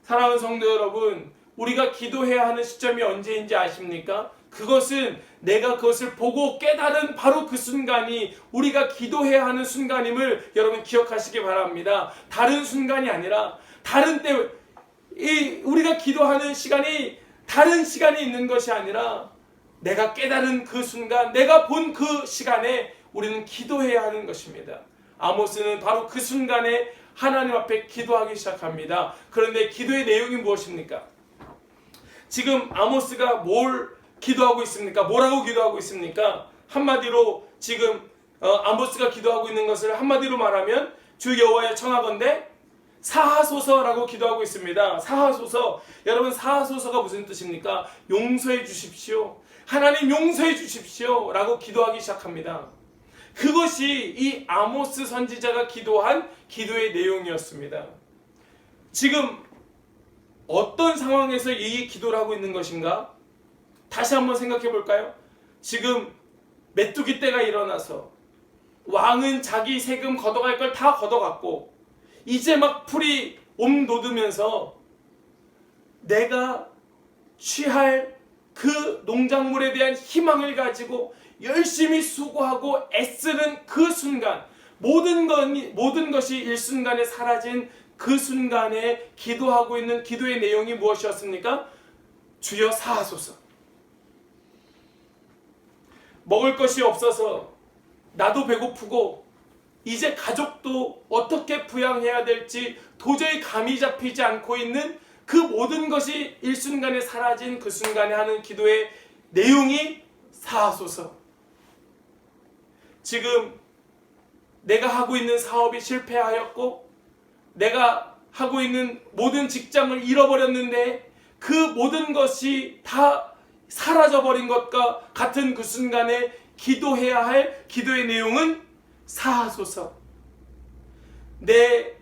A: 사랑하는 성도 여러분, 우리가 기도해야 하는 시점이 언제인지 아십니까? 그것은 내가 그것을 보고 깨달은 바로 그 순간이 우리가 기도해야 하는 순간임을 여러분 기억하시기 바랍니다. 다른 순간이 아니라, 다른 때 우리가 기도하는 시간이 다른 시간이 있는 것이 아니라 내가 깨달은 그 순간, 내가 본 그 시간에 우리는 기도해야 하는 것입니다. 아모스는 바로 그 순간에 하나님 앞에 기도하기 시작합니다. 그런데 기도의 내용이 무엇입니까? 지금 아모스가 뭘 기도하고 있습니까? 뭐라고 기도하고 있습니까? 한마디로 지금 아모스가 기도하고 있는 것을 한마디로 말하면 주 여호와의 청하건대 사하소서라고 기도하고 있습니다. 사하소서. 여러분, 사하소서가 무슨 뜻입니까? 용서해 주십시오. 하나님 용서해 주십시오 라고 기도하기 시작합니다. 그것이 이 아모스 선지자가 기도한 기도의 내용이었습니다. 지금 어떤 상황에서 이 기도를 하고 있는 것인가? 다시 한번 생각해 볼까요? 지금 메뚜기 떼가 일어나서 왕은 자기 세금 걷어갈 걸 다 걷어갔고 이제 막 풀이 옴돋으면서 내가 취할 그 농작물에 대한 희망을 가지고 열심히 수고하고 애쓰는 그 순간, 모든 것이 일순간에 사라진 그 순간에 기도하고 있는 기도의 내용이 무엇이었습니까? 주여 사하소서. 먹을 것이 없어서 나도 배고프고 이제 가족도 어떻게 부양해야 될지 도저히 감이 잡히지 않고 있는 그 모든 것이 일순간에 사라진 그 순간에 하는 기도의 내용이 사하소서. 지금 내가 하고 있는 사업이 실패하였고 내가 하고 있는 모든 직장을 잃어버렸는데 그 모든 것이 다 사라져버린 것과 같은 그 순간에 기도해야 할 기도의 내용은 사하소서. 내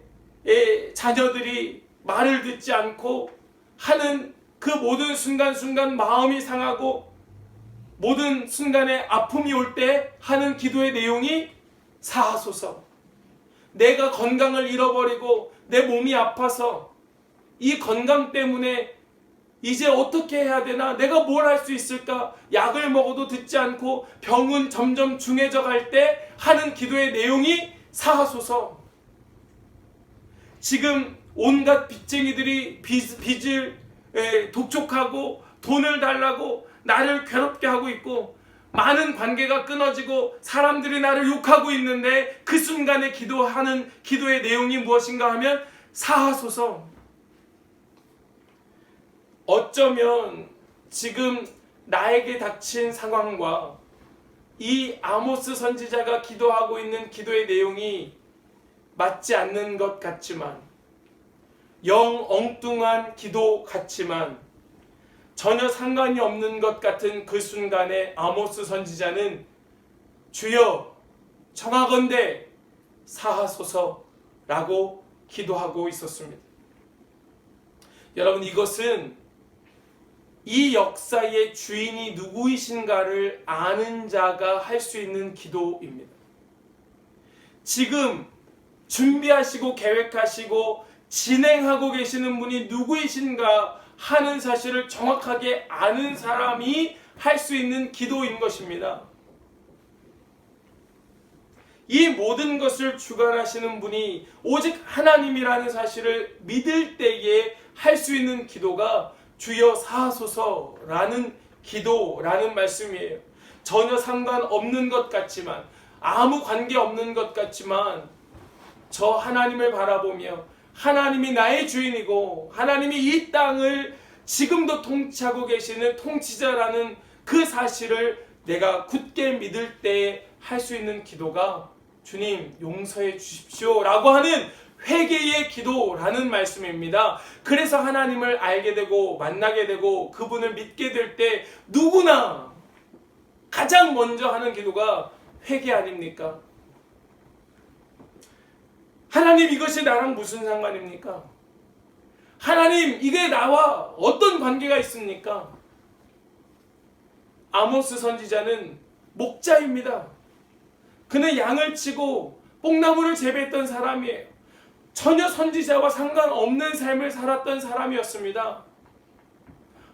A: 자녀들이 말을 듣지 않고 하는 그 모든 순간순간 마음이 상하고 모든 순간에 아픔이 올 때 하는 기도의 내용이 사하소서. 내가 건강을 잃어버리고 내 몸이 아파서 이 건강 때문에 이제 어떻게 해야 되나? 내가 뭘 할 수 있을까? 약을 먹어도 듣지 않고 병은 점점 중해져 갈 때 하는 기도의 내용이 사하소서. 지금 온갖 빚쟁이들이 빚을 독촉하고 돈을 달라고 나를 괴롭게 하고 있고 많은 관계가 끊어지고 사람들이 나를 욕하고 있는데 그 순간에 기도하는 기도의 내용이 무엇인가 하면 사하소서. 어쩌면 지금 나에게 닥친 상황과 이 아모스 선지자가 기도하고 있는 기도의 내용이 맞지 않는 것 같지만 영 엉뚱한 기도 같지만 전혀 상관이 없는 것 같은 그 순간에 아모스 선지자는 주여 청하건대 사하소서라고 기도하고 있었습니다. 여러분, 이것은 이 역사의 주인이 누구이신가를 아는 자가 할 수 있는 기도입니다. 지금 준비하시고 계획하시고 진행하고 계시는 분이 누구이신가 하는 사실을 정확하게 아는 사람이 할 수 있는 기도인 것입니다. 이 모든 것을 주관하시는 분이 오직 하나님이라는 사실을 믿을 때에 할 수 있는 기도가 주여 사하소서라는 기도라는 말씀이에요. 전혀 상관없는 것 같지만, 아무 관계없는 것 같지만, 저 하나님을 바라보며 하나님이 나의 주인이고 하나님이 이 땅을 지금도 통치하고 계시는 통치자라는 그 사실을 내가 굳게 믿을 때 할 수 있는 기도가 주님 용서해 주십시오 라고 하는 회개의 기도라는 말씀입니다. 그래서 하나님을 알게 되고 만나게 되고 그분을 믿게 될 때 누구나 가장 먼저 하는 기도가 회개 아닙니까? 하나님, 이것이 나랑 무슨 상관입니까? 하나님, 이게 나와 어떤 관계가 있습니까? 아모스 선지자는 목자입니다. 그는 양을 치고 뽕나무를 재배했던 사람이에요. 전혀 선지자와 상관없는 삶을 살았던 사람이었습니다.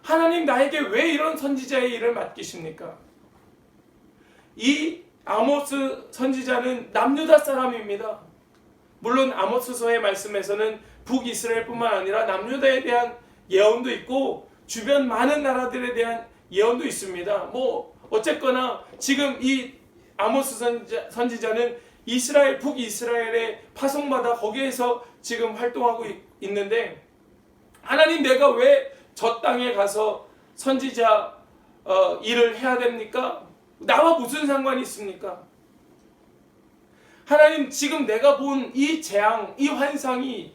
A: 하나님, 나에게 왜 이런 선지자의 일을 맡기십니까? 이 아모스 선지자는 남유다 사람입니다. 물론 아모스서의 말씀에서는 북이스라엘뿐만 아니라 남유다에 대한 예언도 있고 주변 많은 나라들에 대한 예언도 있습니다. 어쨌거나 지금 이 아모스 선지자는 이스라엘, 북이스라엘에 파송받아 거기에서 지금 활동하고 있는데, 하나님, 내가 왜 저 땅에 가서 선지자 일을 해야 됩니까? 나와 무슨 상관이 있습니까? 하나님, 지금 내가 본 이 재앙, 이 환상이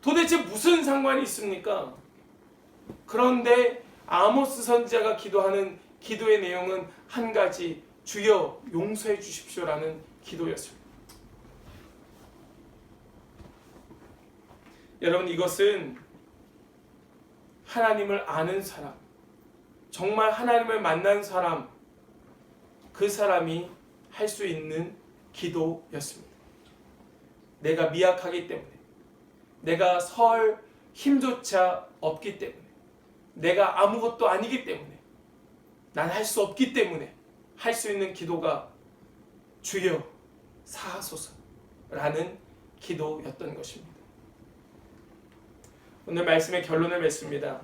A: 도대체 무슨 상관이 있습니까? 그런데 아모스 선지자가 기도하는 기도의 내용은 한 가지, 주여 용서해 주십시오라는 기도였습니다. 여러분, 이것은 하나님을 아는 사람, 정말 하나님을 만난 사람, 그 사람이 할 수 있는 기도였습니다. 내가 미약하기 때문에, 내가 설 힘조차 없기 때문에, 내가 아무것도 아니기 때문에, 난 할 수 없기 때문에 할 수 있는 기도가 주여 사하소서라는 기도였던 것입니다. 오늘 말씀의 결론을 맺습니다.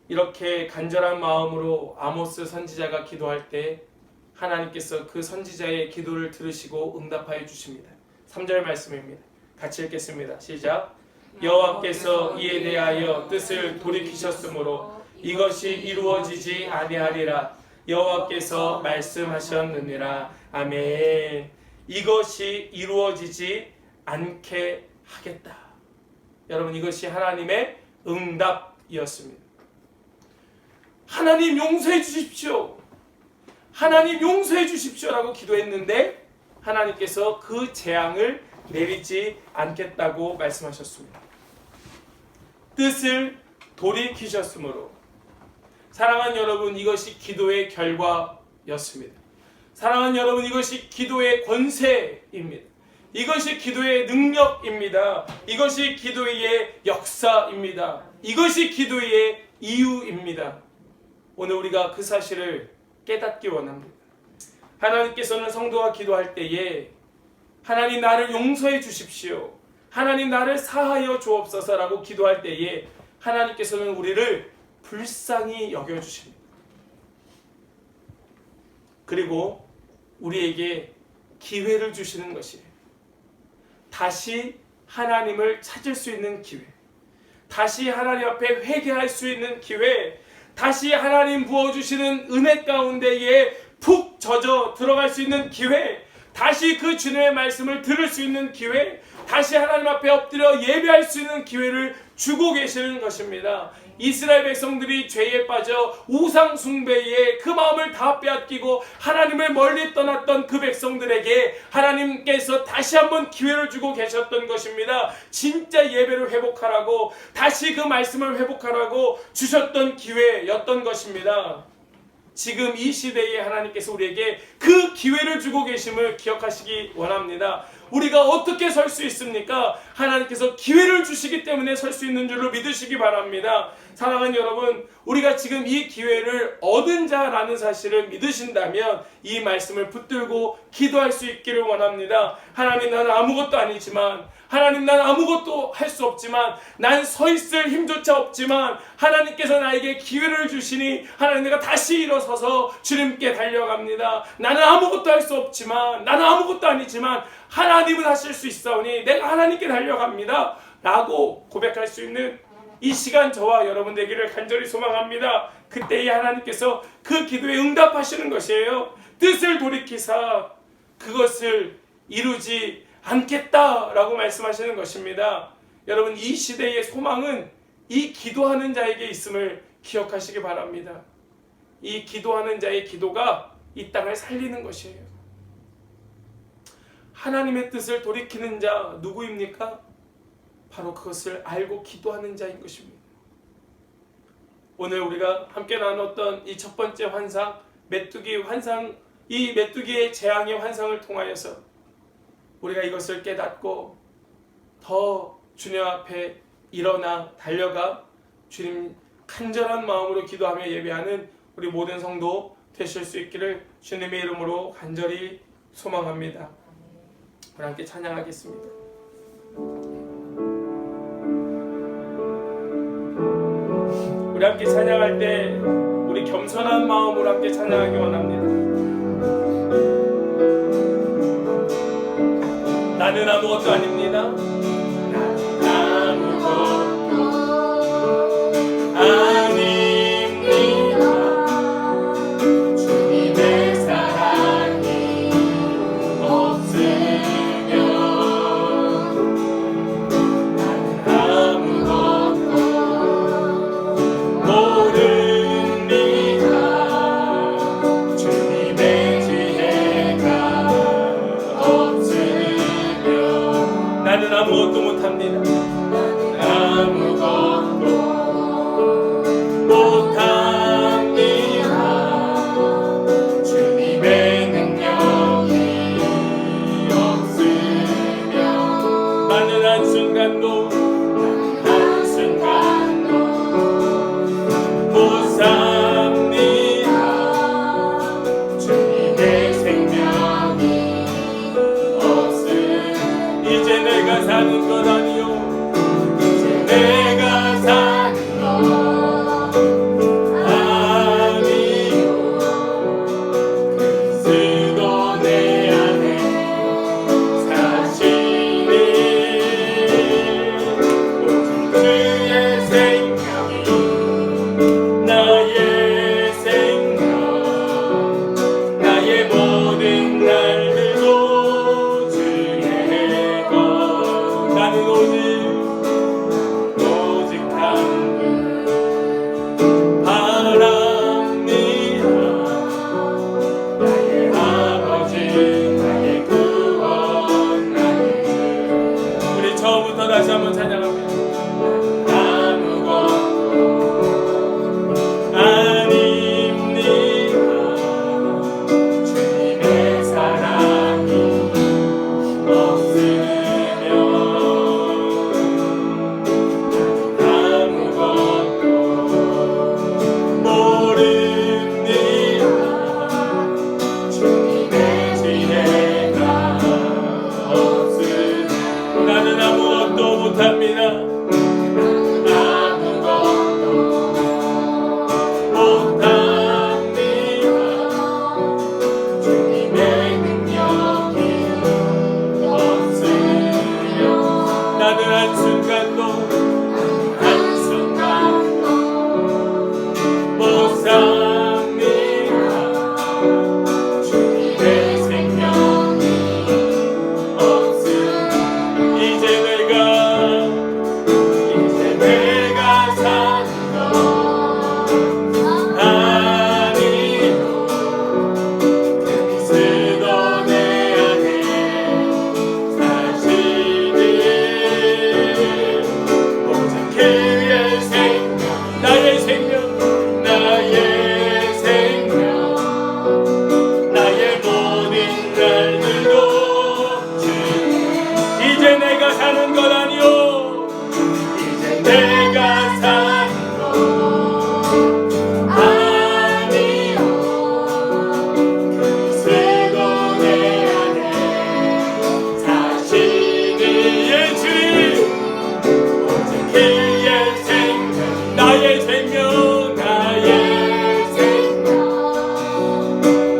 A: 이렇게 간절한 마음으로 아모스 선지자가 기도할 때 하나님께서 그 선지자의 기도를 들으시고 응답하여 주십니다. 3절 말씀입니다. 같이 읽겠습니다. 시작. 여호와께서 이에 대하여 뜻을 돌이키셨으므로 이것이 이루어지지 아니하리라. 여호와께서 말씀하셨느니라. 아멘. 이것이 이루어지지 않게 하겠다. 여러분, 이것이 하나님의 응답이었습니다. 하나님 용서해 주십시오. 하나님 용서해 주십시오라고 기도했는데 하나님께서 그 재앙을 내리지 않겠다고 말씀하셨습니다. 뜻을 돌이키셨으므로. 사랑하는 여러분, 이것이 기도의 결과였습니다. 사랑하는 여러분, 이것이 기도의 권세입니다. 이것이 기도의 능력입니다. 이것이 기도의 역사입니다. 이것이 기도의 이유입니다. 오늘 우리가 그 사실을 깨닫기 원합니다. 하나님께서는 성도가 기도할 때에 하나님 나를 용서해 주십시오, 하나님 나를 사하여 주옵소서라고 기도할 때에 하나님께서는 우리를 불쌍히 여겨주십니다. 그리고 우리에게 기회를 주시는 것이에요. 다시 하나님을 찾을 수 있는 기회, 다시 하나님 앞에 회개할 수 있는 기회, 다시 하나님 부어주시는 은혜 가운데에 푹 젖어 들어갈 수 있는 기회, 다시 그 주님의 말씀을 들을 수 있는 기회, 다시 하나님 앞에 엎드려 예배할 수 있는 기회를 주고 계시는 것입니다. 이스라엘 백성들이 죄에 빠져 우상 숭배에 그 마음을 다 빼앗기고 하나님을 멀리 떠났던 그 백성들에게 하나님께서 다시 한번 기회를 주고 계셨던 것입니다. 진짜 예배를 회복하라고, 다시 그 말씀을 회복하라고 주셨던 기회였던 것입니다. 지금 이 시대에 하나님께서 우리에게 그 기회를 주고 계심을 기억하시기 원합니다. 우리가 어떻게 설 수 있습니까? 하나님께서 기회를 주시기 때문에 설 수 있는 줄로 믿으시기 바랍니다. 사랑하는 여러분, 우리가 지금 이 기회를 얻은 자라는 사실을 믿으신다면 이 말씀을 붙들고 기도할 수 있기를 원합니다. 하나님, 나는 아무것도 아니지만, 하나님, 난 아무것도 할 수 없지만, 난 서 있을 힘조차 없지만 하나님께서 나에게 기회를 주시니 하나님, 내가 다시 일어서서 주님께 달려갑니다. 나는 아무것도 할 수 없지만, 나는 아무것도 아니지만 하나님은 하실 수 있사오니 내가 하나님께 달려갑니다 라고 고백할 수 있는 이 시간 저와 여러분 되기를 간절히 소망합니다. 그때에 하나님께서 그 기도에 응답하시는 것이에요. 뜻을 돌이키사 그것을 이루지 않겠다라고 말씀하시는 것입니다. 여러분, 이 시대의 소망은 이 기도하는 자에게 있음을 기억하시기 바랍니다. 이 기도하는 자의 기도가 이 땅을 살리는 것이에요. 하나님의 뜻을 돌이키는 자 누구입니까? 바로 그것을 알고 기도하는 자인 것입니다. 오늘 우리가 함께 나눴던 이 첫 번째 환상, 메뚜기 환상, 이 메뚜기의 재앙의 환상을 통하여서 우리가 이것을 깨닫고 더 주님 앞에 일어나 달려가 주님 간절한 마음으로 기도하며 예배하는 우리 모든 성도 되실 수 있기를 주님의 이름으로 간절히 소망합니다. 우리 함께 찬양하겠습니다. 우리 함께 찬양할 때 우리 겸손한 마음으로 함께 찬양하기 원합니다. 나는 아무것도 아닙니다. 아무것도 아닙니다. 주님의 사랑이 없으면 나는 아무것도 모릅니다. 주님의 지혜가 없으면 나는 아무것도 못합니다. 아무것도 못합니다. 주님의 능력이 없으면 나는 한순간도 못 삽니다. 주님의 생명이 없으면 이제 내가 사는 것 아니요, 이제 내가 사는 것 아니요, 그리스도 내 안에 사시니 오직 주의 생명이 나의 생명, 나의 모든 날들도 주의 것. 나는 오직 사는 것 아니요 이제 내가 사는 것 아니요 그새도 내 안에 사시니의 주님 오직 그의 생명 나의 생명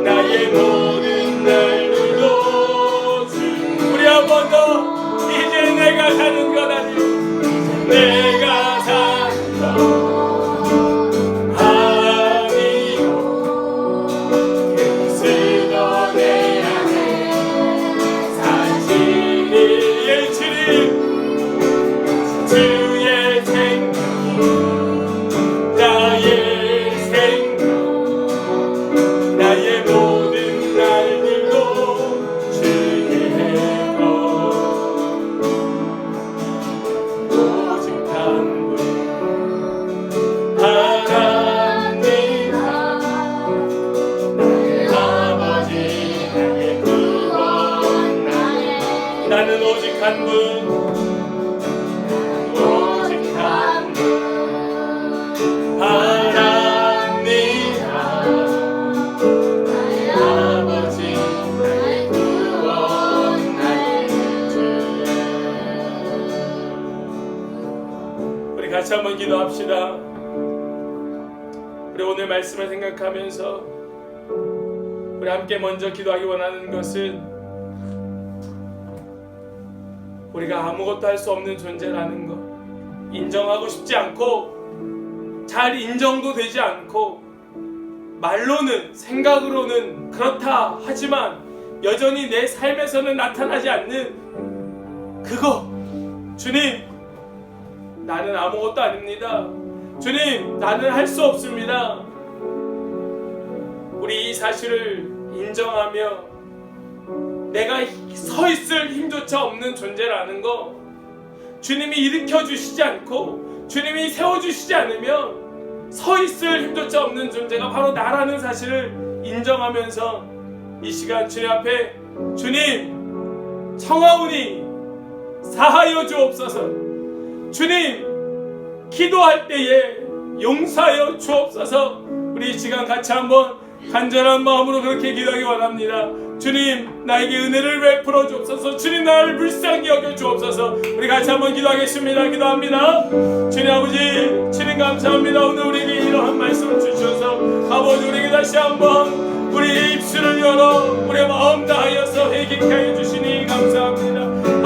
A: 나의 모든 날들도 주 우리 한 번 더 이제 내가 사는 것 아니요 내가 사는 것 아니요 그리스도 내 안에 사시니의 주님 주의 생명 나의 생명 나의 모든 날들도 주의 것 오직 한 분 하나님 나의 아버지 나의 구원 나는 오직 한 분 오직 한 분 하나님 나의 아버지 나의 구원 나의 주 우리 같이 한번 기도합시다. 우리 오늘 말씀을 생각하면서 우리 함께 먼저 기도하기 원하는 것은 우리가 아무것도 할 수 없는 존재라는 것 인정하고 싶지 않고 잘 인정도 되지 않고 말로는 생각으로는 그렇다 하지만 여전히 내 삶에서는 나타나지 않는 그거 주님 나는 아무것도 아닙니다. 주님 나는 할 수 없습니다. 우리 이 사실을 인정하며 내가 서 있을 힘조차 없는 존재라는 거 주님이 일으켜 주시지 않고 주님이 세워주시지 않으면 서 있을 힘조차 없는 존재가 바로 나라는 사실을 인정하면서 이 시간 주님 앞에 주님 청하오니 사하여 주옵소서 주님 기도할 때에 용서하여 주옵소서 우리 이 시간 같이 한번 간절한 마음으로 그렇게 기도하기 원합니다. 주님 나에게 은혜를 베풀어 주옵소서 주님 나를 불쌍히 여겨 주옵소서 우리 같이 한번 기도하겠습니다. 기도합니다. 주님 아버지 주님 감사합니다. 오늘 우리에게 이러한 말씀을 주셔서 아버지 우리에게 다시 한번 우리의 입술을 열어 우리의 마음 다하여서 회개케 하여 주시니 감사합니다.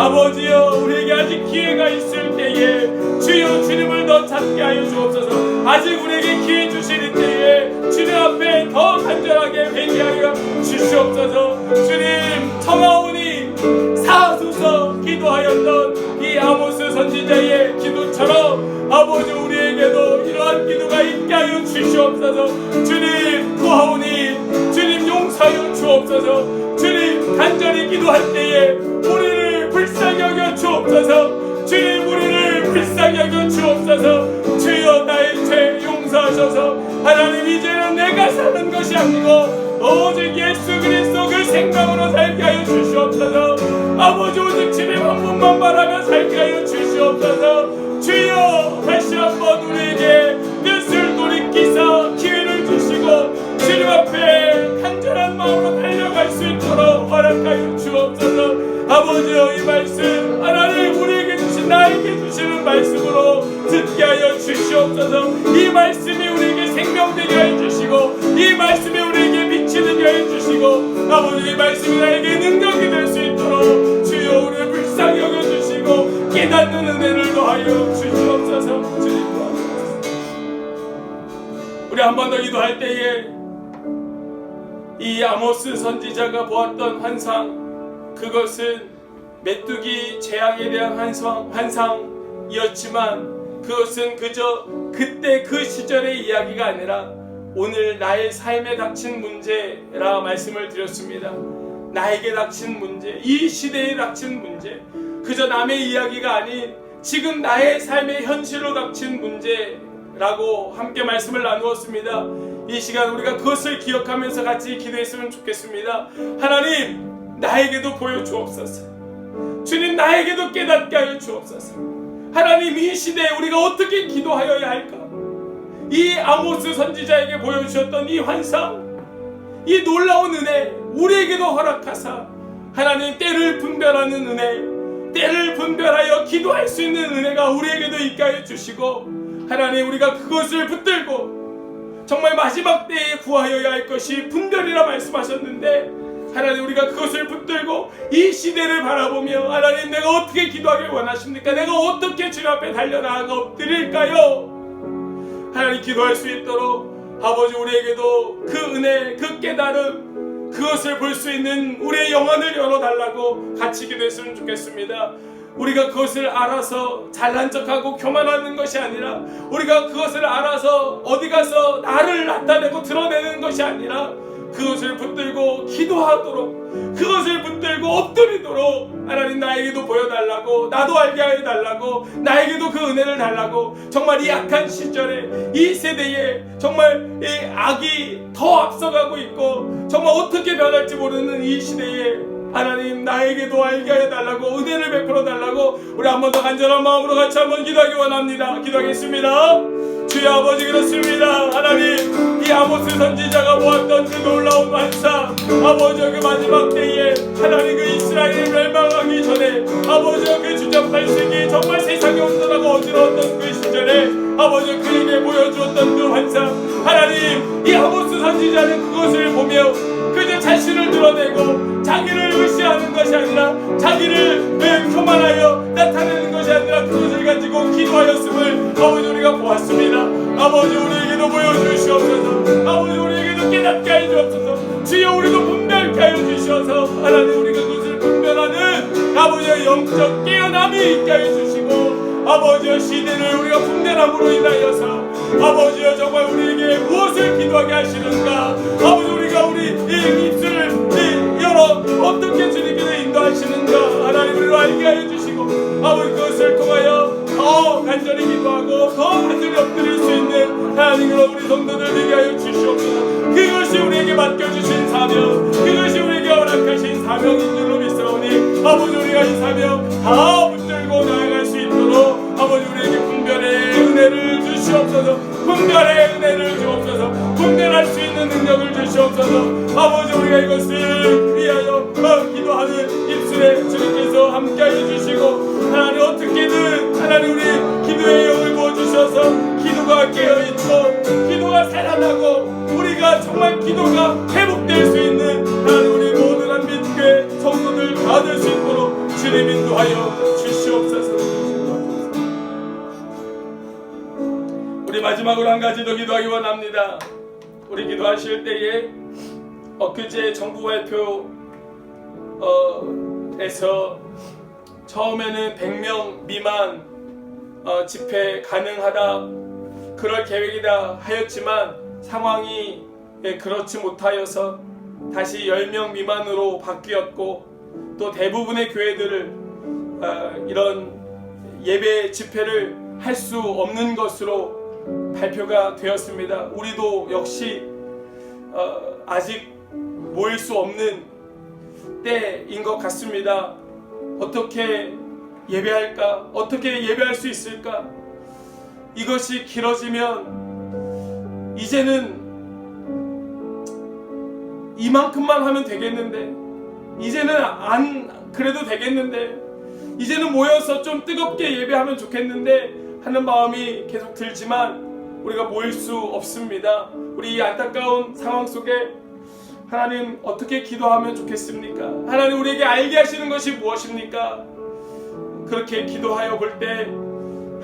A: 아버지여 우리에게 아직 기회가 있을 때에 주여 주님을 더 찾게 하여 주옵소서 아직 우리에게 기회 주실 때에 주님 앞에 더 간절하게 회개하여 주시옵소서 주님 청하오니 사하소서 기도하였던 이 아모스 선지자의 기도처럼 아버지 우리에게도 이러한 기도가 있게 하여 주시옵소서 주님 구하오니 주님 용서하여 주옵소서 주님 간절히 기도할 때에 우리를 불쌍히 여겨 주옵소서 주님 우리를 불쌍히 여겨 주옵소서 주여 나의 죄 용서하셔서 하나님 이제는 내가 사는 것이 아니고 오직 예수 그리스도 그 생명으로 살게 하여 주시옵소서 아버지 오직 주님 한 분만 바라며 살게 하여 주시옵소서 주여 다시 한번 우리에게 뜻을 돌이키사 기회를 주시고 주님 앞에 간절한 마음으로 달려갈 수 있도록 허락하여 주옵소서 아버지여 이 말씀 하나님 우리에게 주신 나에게 주시는 말씀으로 듣게 하여 주시옵소서 이 말씀이 우리에게 생명되게 하여 주시고 이 말씀이 우리에게 빛이 되게 하여 주시고 아버지 이 말씀이 나에게 능력이 될 수 있도록 주여 우리를 불쌍히 여겨주시고 깨닫는 은혜를 더하여 주시옵소서 주님 도와주옵소서 우리 한 번 더 기도할 때에 이 아모스 선지자가 보았던 환상 그것은 메뚜기 재앙에 대한 환상이었지만 그것은 그저 그때 그 시절의 이야기가 아니라 오늘 나의 삶에 닥친 문제라 말씀을 드렸습니다. 나에게 닥친 문제, 이 시대에 닥친 문제, 그저 남의 이야기가 아닌 지금 나의 삶의 현실로 닥친 문제라고 함께 말씀을 나누었습니다. 이 시간 우리가 그것을 기억하면서 같이 기도했으면 좋겠습니다. 하나님 나에게도 보여주옵소서. 주님, 나에게도 깨닫게 하여 주옵소서. 하나님, 이 시대에 우리가 어떻게 기도하여야 할까? 이 아모스 선지자에게 보여주셨던 이 환상, 이 놀라운 은혜 우리에게도 허락하사 하나님, 때를 분별하는 은혜, 때를 분별하여 기도할 수 있는 은혜가 우리에게도 있게 하여 주시고, 하나님, 우리가 그것을 붙들고 정말 마지막 때에 구하여야 할 것이 분별이라 말씀하셨는데, 하나님, 우리가 그것을 붙들고 이 시대를 바라보며 하나님, 내가 어떻게 기도하길 원하십니까? 내가 어떻게 주님 앞에 달려나가 엎드릴까요? 하나님, 기도할 수 있도록 아버지, 우리에게도 그 은혜, 그 깨달음, 그것을 볼 수 있는 우리의 영혼을 열어달라고 같이 기도했으면 좋겠습니다. 우리가 그것을 알아서 잘난 척하고 교만하는 것이 아니라, 우리가 그것을 알아서 어디 가서 나를 나타내고 드러내는 것이 아니라, 그것을 붙들고 기도하도록, 그것을 붙들고 엎드리도록 하나님, 나에게도 보여달라고, 나도 알게 하여 달라고, 나에게도 그 은혜를 달라고. 정말 이 악한 시절에, 이 세대에 정말 이 악이 더 앞서가고 있고, 정말 어떻게 변할지 모르는 이 시대에 하나님, 나에게도 알게 하여 달라고, 은혜를 베풀어 달라고, 우리 한 번 더 간절한 마음으로 같이 한번 기도하기 원합니다. 기도하겠습니다. 주여 아버지, 그렇습니다. 하나님, 이 아모스 선지자가 보았던 그 놀라운 환상, 아버지, 그 마지막 때에 하나님, 그 이스라엘이 멸망하기 전에 아버지, 그 주전 8세기 정말 세상이 온전하고 어지러웠던 그 시절에 아버지, 그에게 보여주었던 그 환상, 하나님, 이 아모스 선지자는 그것을 보며 그저 자신을 드러내고 자기를 의시하는 것이 아니라, 자기를 교만하여 나타내는 것이 아니라 그것을 가지고 기도하였음을 아버지, 우리가 보았습니다. 아버지, 우리에게도 보여주시옵소서. 아버지, 우리에게도 깨닫게 하여 주옵소서. 주여, 우리도 분별케 하여 주시옵소서. 하나님, 우리가 그것을 분별하는 아버지의 영적 깨어남이 있게 하여 주시고, 아버지의 시대를 우리가 분별함으로 인하여서 아버지여, 정말 우리에게 무엇을 기도하게 하시는가, 아버지, 우리가 우리 이 입술을 열어 어떻게 주님께서 인도하시는가 하나님, 우리로 알게 하여 주시고, 아버지, 그것을 통하여 더 간절히 기도하고 더 간절히 엎드릴 수 있는 하나님으로 우리 성도들 되게 하여 주시옵소서. 그것이 우리에게 맡겨주신 사명, 그것이 우리에게 허락하신 사명인 줄로 믿사오니, 아버지, 우리가 이 사명 다 붙들고 나아갈 수 있도록 아버지, 우리에게 분별의 은혜를 주시옵소서. 분별의 은혜를 주옵소서. 분별할 수 있는 능력을 주시옵소서. 아버지, 우리가 이것을 위하여 기도하는 입술에 주님께서 함께하여 주시고, 하나님, 어떻게든 하나님, 우리 기도의 영을 부어주셔서 기도가 깨어있고 기도가 살아나고 우리가 정말 기도가 회복될 수 있는 하나님, 우리 모든 한빛교회 성도들 받을 수 있도록 주님 인도하여 주시옵소서. 우리 마지막으로 한 가지 더 기도하기 원합니다. 우리 기도하실 때에 엊그제 정부 발표에서 처음에는 100명 미만 집회 가능하다, 그럴 계획이다 하였지만 상황이 그렇지 못하여서 다시 10명 미만으로 바뀌었고, 또 대부분의 교회들을 이런 예배 집회를 할 수 없는 것으로 발표가 되었습니다. 우리도 역시 아직 모일 수 없는 때인 것 같습니다. 어떻게 예배할까? 어떻게 예배할 수 있을까? 이것이 길어지면 이제는 이만큼만 하면 되겠는데, 이제는 안 그래도 되겠는데, 이제는 모여서 좀 뜨겁게 예배하면 좋겠는데 하는 마음이 계속 들지만 우리가 모일 수 없습니다. 우리 이 안타까운 상황 속에 하나님, 어떻게 기도하면 좋겠습니까? 하나님, 우리에게 알게 하시는 것이 무엇입니까? 그렇게 기도하여 볼 때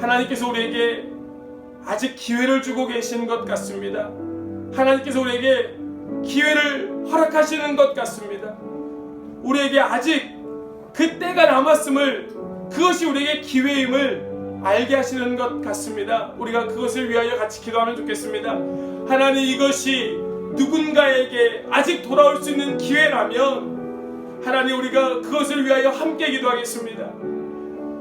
A: 하나님께서 우리에게 아직 기회를 주고 계신 것 같습니다. 하나님께서 우리에게 기회를 허락하시는 것 같습니다. 우리에게 아직 그 때가 남았음을, 그것이 우리에게 기회임을 알게 하시는 것 같습니다. 우리가 그것을 위하여 같이 기도하면 좋겠습니다. 하나님, 이것이 누군가에게 아직 돌아올 수 있는 기회라면 하나님, 우리가 그것을 위하여 함께 기도하겠습니다.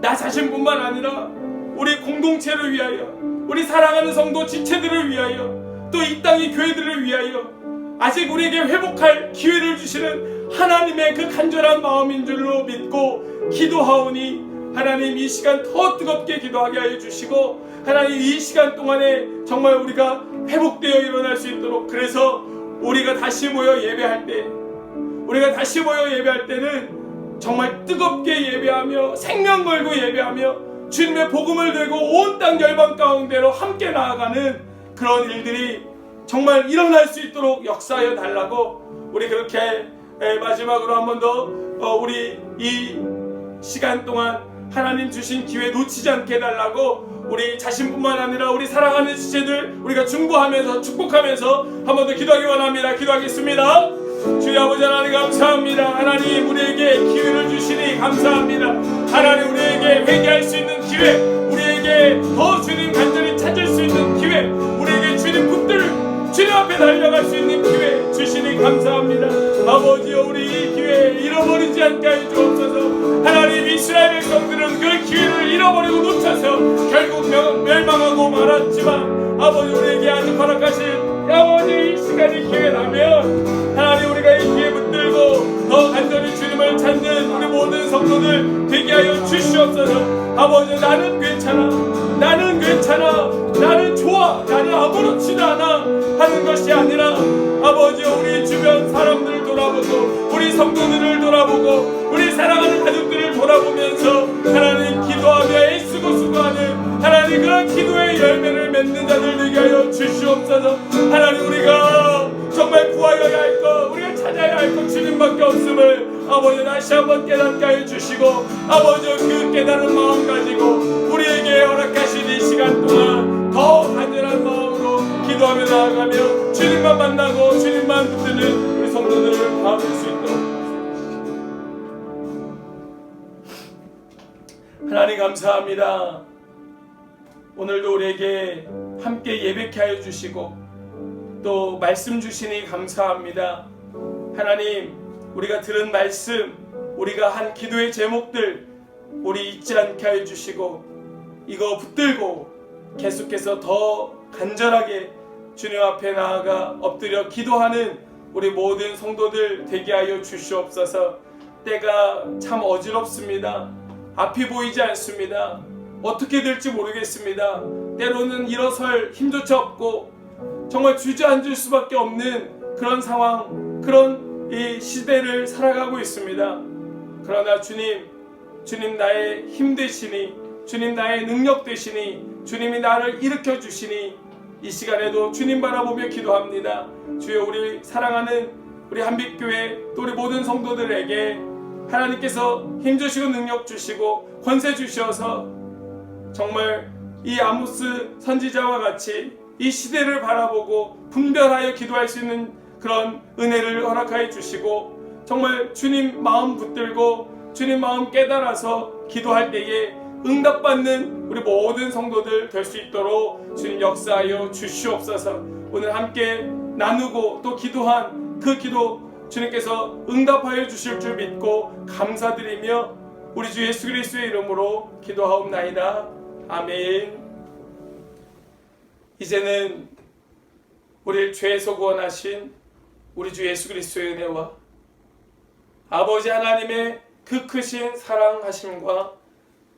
A: 나 자신뿐만 아니라 우리 공동체를 위하여, 우리 사랑하는 성도 지체들을 위하여, 또 이 땅의 교회들을 위하여 아직 우리에게 회복할 기회를 주시는 하나님의 그 간절한 마음인 줄로 믿고 기도하오니 하나님 이 시간 더 뜨겁게 기도하게 하여 주시고 하나님 이 시간 동안에 정말 우리가 회복되어 일어날 수 있도록 그래서 우리가 다시 모여 예배할 때는 정말 뜨겁게 예배하며 생명 걸고 예배하며 주님의 복음을 들고 온 땅 열방 가운데로 함께 나아가는 그런 일들이 정말 일어날 수 있도록 역사하여 달라고 우리 그렇게 마지막으로 한 번 더 우리 이 시간 동안 하나님 주신 기회 놓치지 않게 해달라고 우리 자신뿐만 아니라 우리 사랑하는 지체들 우리가 중보하면서 축복하면서 한 번 더 기도하기 원합니다. 기도하겠습니다. 주여 아버지 하나님 감사합니다. 하나님 우리에게 기회를 주시니 감사합니다. 하나님 우리에게 회개할 수 있는 기회, 우리에게 더 주님 간절히 찾을 수 있는 기회, 우리에게 주님 붙들 주님 앞에 달려갈 수 있는 기회 주시니 감사합니다. 아버지여 우리 이 기회 잃어버리지 않게 하여 주옵소서. 하나님 이스라엘 백성들은 그 기회를 잃어버리고 놓쳐서 결국 멸망하고 말았지만 아버지 우리에게 아주 허락하신 아버지 이 시간이 기회라면 하나님 우리가 이 기회 붙들고 더 간절히 주님을 찾는 우리 모든 성도들 되게 하여 주시옵소서. 아버지 나는 괜찮아, 나는 좋아, 나는 아무렇지도 않아 하는 것이 아니라 아버지 우리 주변 사람들을 돌아보고 우리 성도들을 돌아보고 우리 사랑하는 가족들을 돌아보면서 하나님 기도하며 애쓰고 수고하는 하나님 그런 기도의 열매를 맺는 자들 되게 하여 주시옵소서. 하나님 우리가 정말 구하여야 할 것, 우리가 찾아야 할 것 주님밖에 없음을 아버지 다시 한번 깨닫게 하여 주시고 아버지 그 깨달은 마음 가지고 우리에게 허락하신 이 시간 동안 더 간절한 마음으로 기도하며 나아가며 주님만 만나고 주님만 붙드는 우리 성도들을 받을 수 있도록 하나님 감사합니다. 오늘도 우리에게 함께 예배케 하여 주시고 또 말씀 주시니 감사합니다. 하나님 우리가 들은 말씀, 우리가 한 기도의 제목들 우리 잊지 않게 하여 주시고 이거 붙들고 계속해서 더 간절하게 주님 앞에 나아가 엎드려 기도하는 우리 모든 성도들 되게 하여 주시옵소서. 때가 참 어지럽습니다. 앞이 보이지 않습니다. 어떻게 될지 모르겠습니다. 때로는 일어설 힘조차 없고 정말 주저앉을 수밖에 없는 그런 상황, 그런 이 시대를 살아가고 있습니다. 그러나 주님 나의 힘 되시니, 주님 나의 능력 되시니, 주님이 나를 일으켜 주시니 이 시간에도 주님 바라보며 기도합니다. 주여 우리 사랑하는 우리 한빛교회 또 우리 모든 성도들에게 하나님께서 힘 주시고 능력 주시고 권세 주셔서 정말 이 아모스 선지자와 같이 이 시대를 바라보고 분별하여 기도할 수 있는 그런 은혜를 허락하여 주시고 정말 주님 마음 붙들고 주님 마음 깨달아서 기도할 때에 응답받는 우리 모든 성도들 될 수 있도록 주님 역사하여 주시옵소서. 오늘 함께 나누고 또 기도한 그 기도 주님께서 응답하여 주실 줄 믿고 감사드리며 우리 주 예수 그리스도의 이름으로 기도하옵나이다. 아멘. 이제는 우리를 죄에서 구원하신 우리 주 예수 그리스도의 은혜와 아버지 하나님의 그 크신 사랑하심과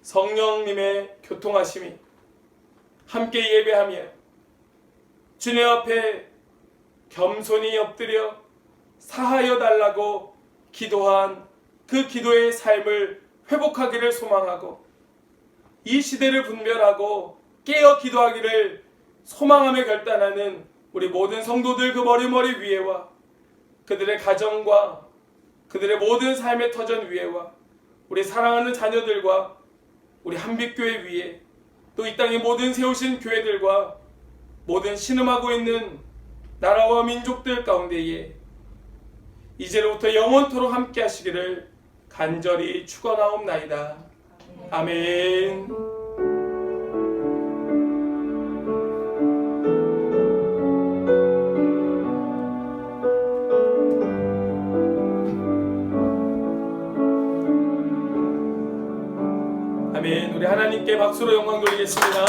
A: 성령님의 교통하심이 함께 예배하며 주님 앞에 겸손히 엎드려 사하여 달라고 기도한 그 기도의 삶을 회복하기를 소망하고 이 시대를 분별하고 깨어 기도하기를 소망하며 결단하는 우리 모든 성도들 그 머리머리 위에와 그들의 가정과 그들의 모든 삶의 터전 위에와 우리 사랑하는 자녀들과 우리 한빛교회 위에 또 이 땅의 모든 세우신 교회들과 모든 신음하고 있는 나라와 민족들 가운데에 이제로부터 영원토록 함께 하시기를 간절히 축원하옵나이다. 아멘. 아멘. 우리 하나님께 박수로 영광 돌리겠습니다.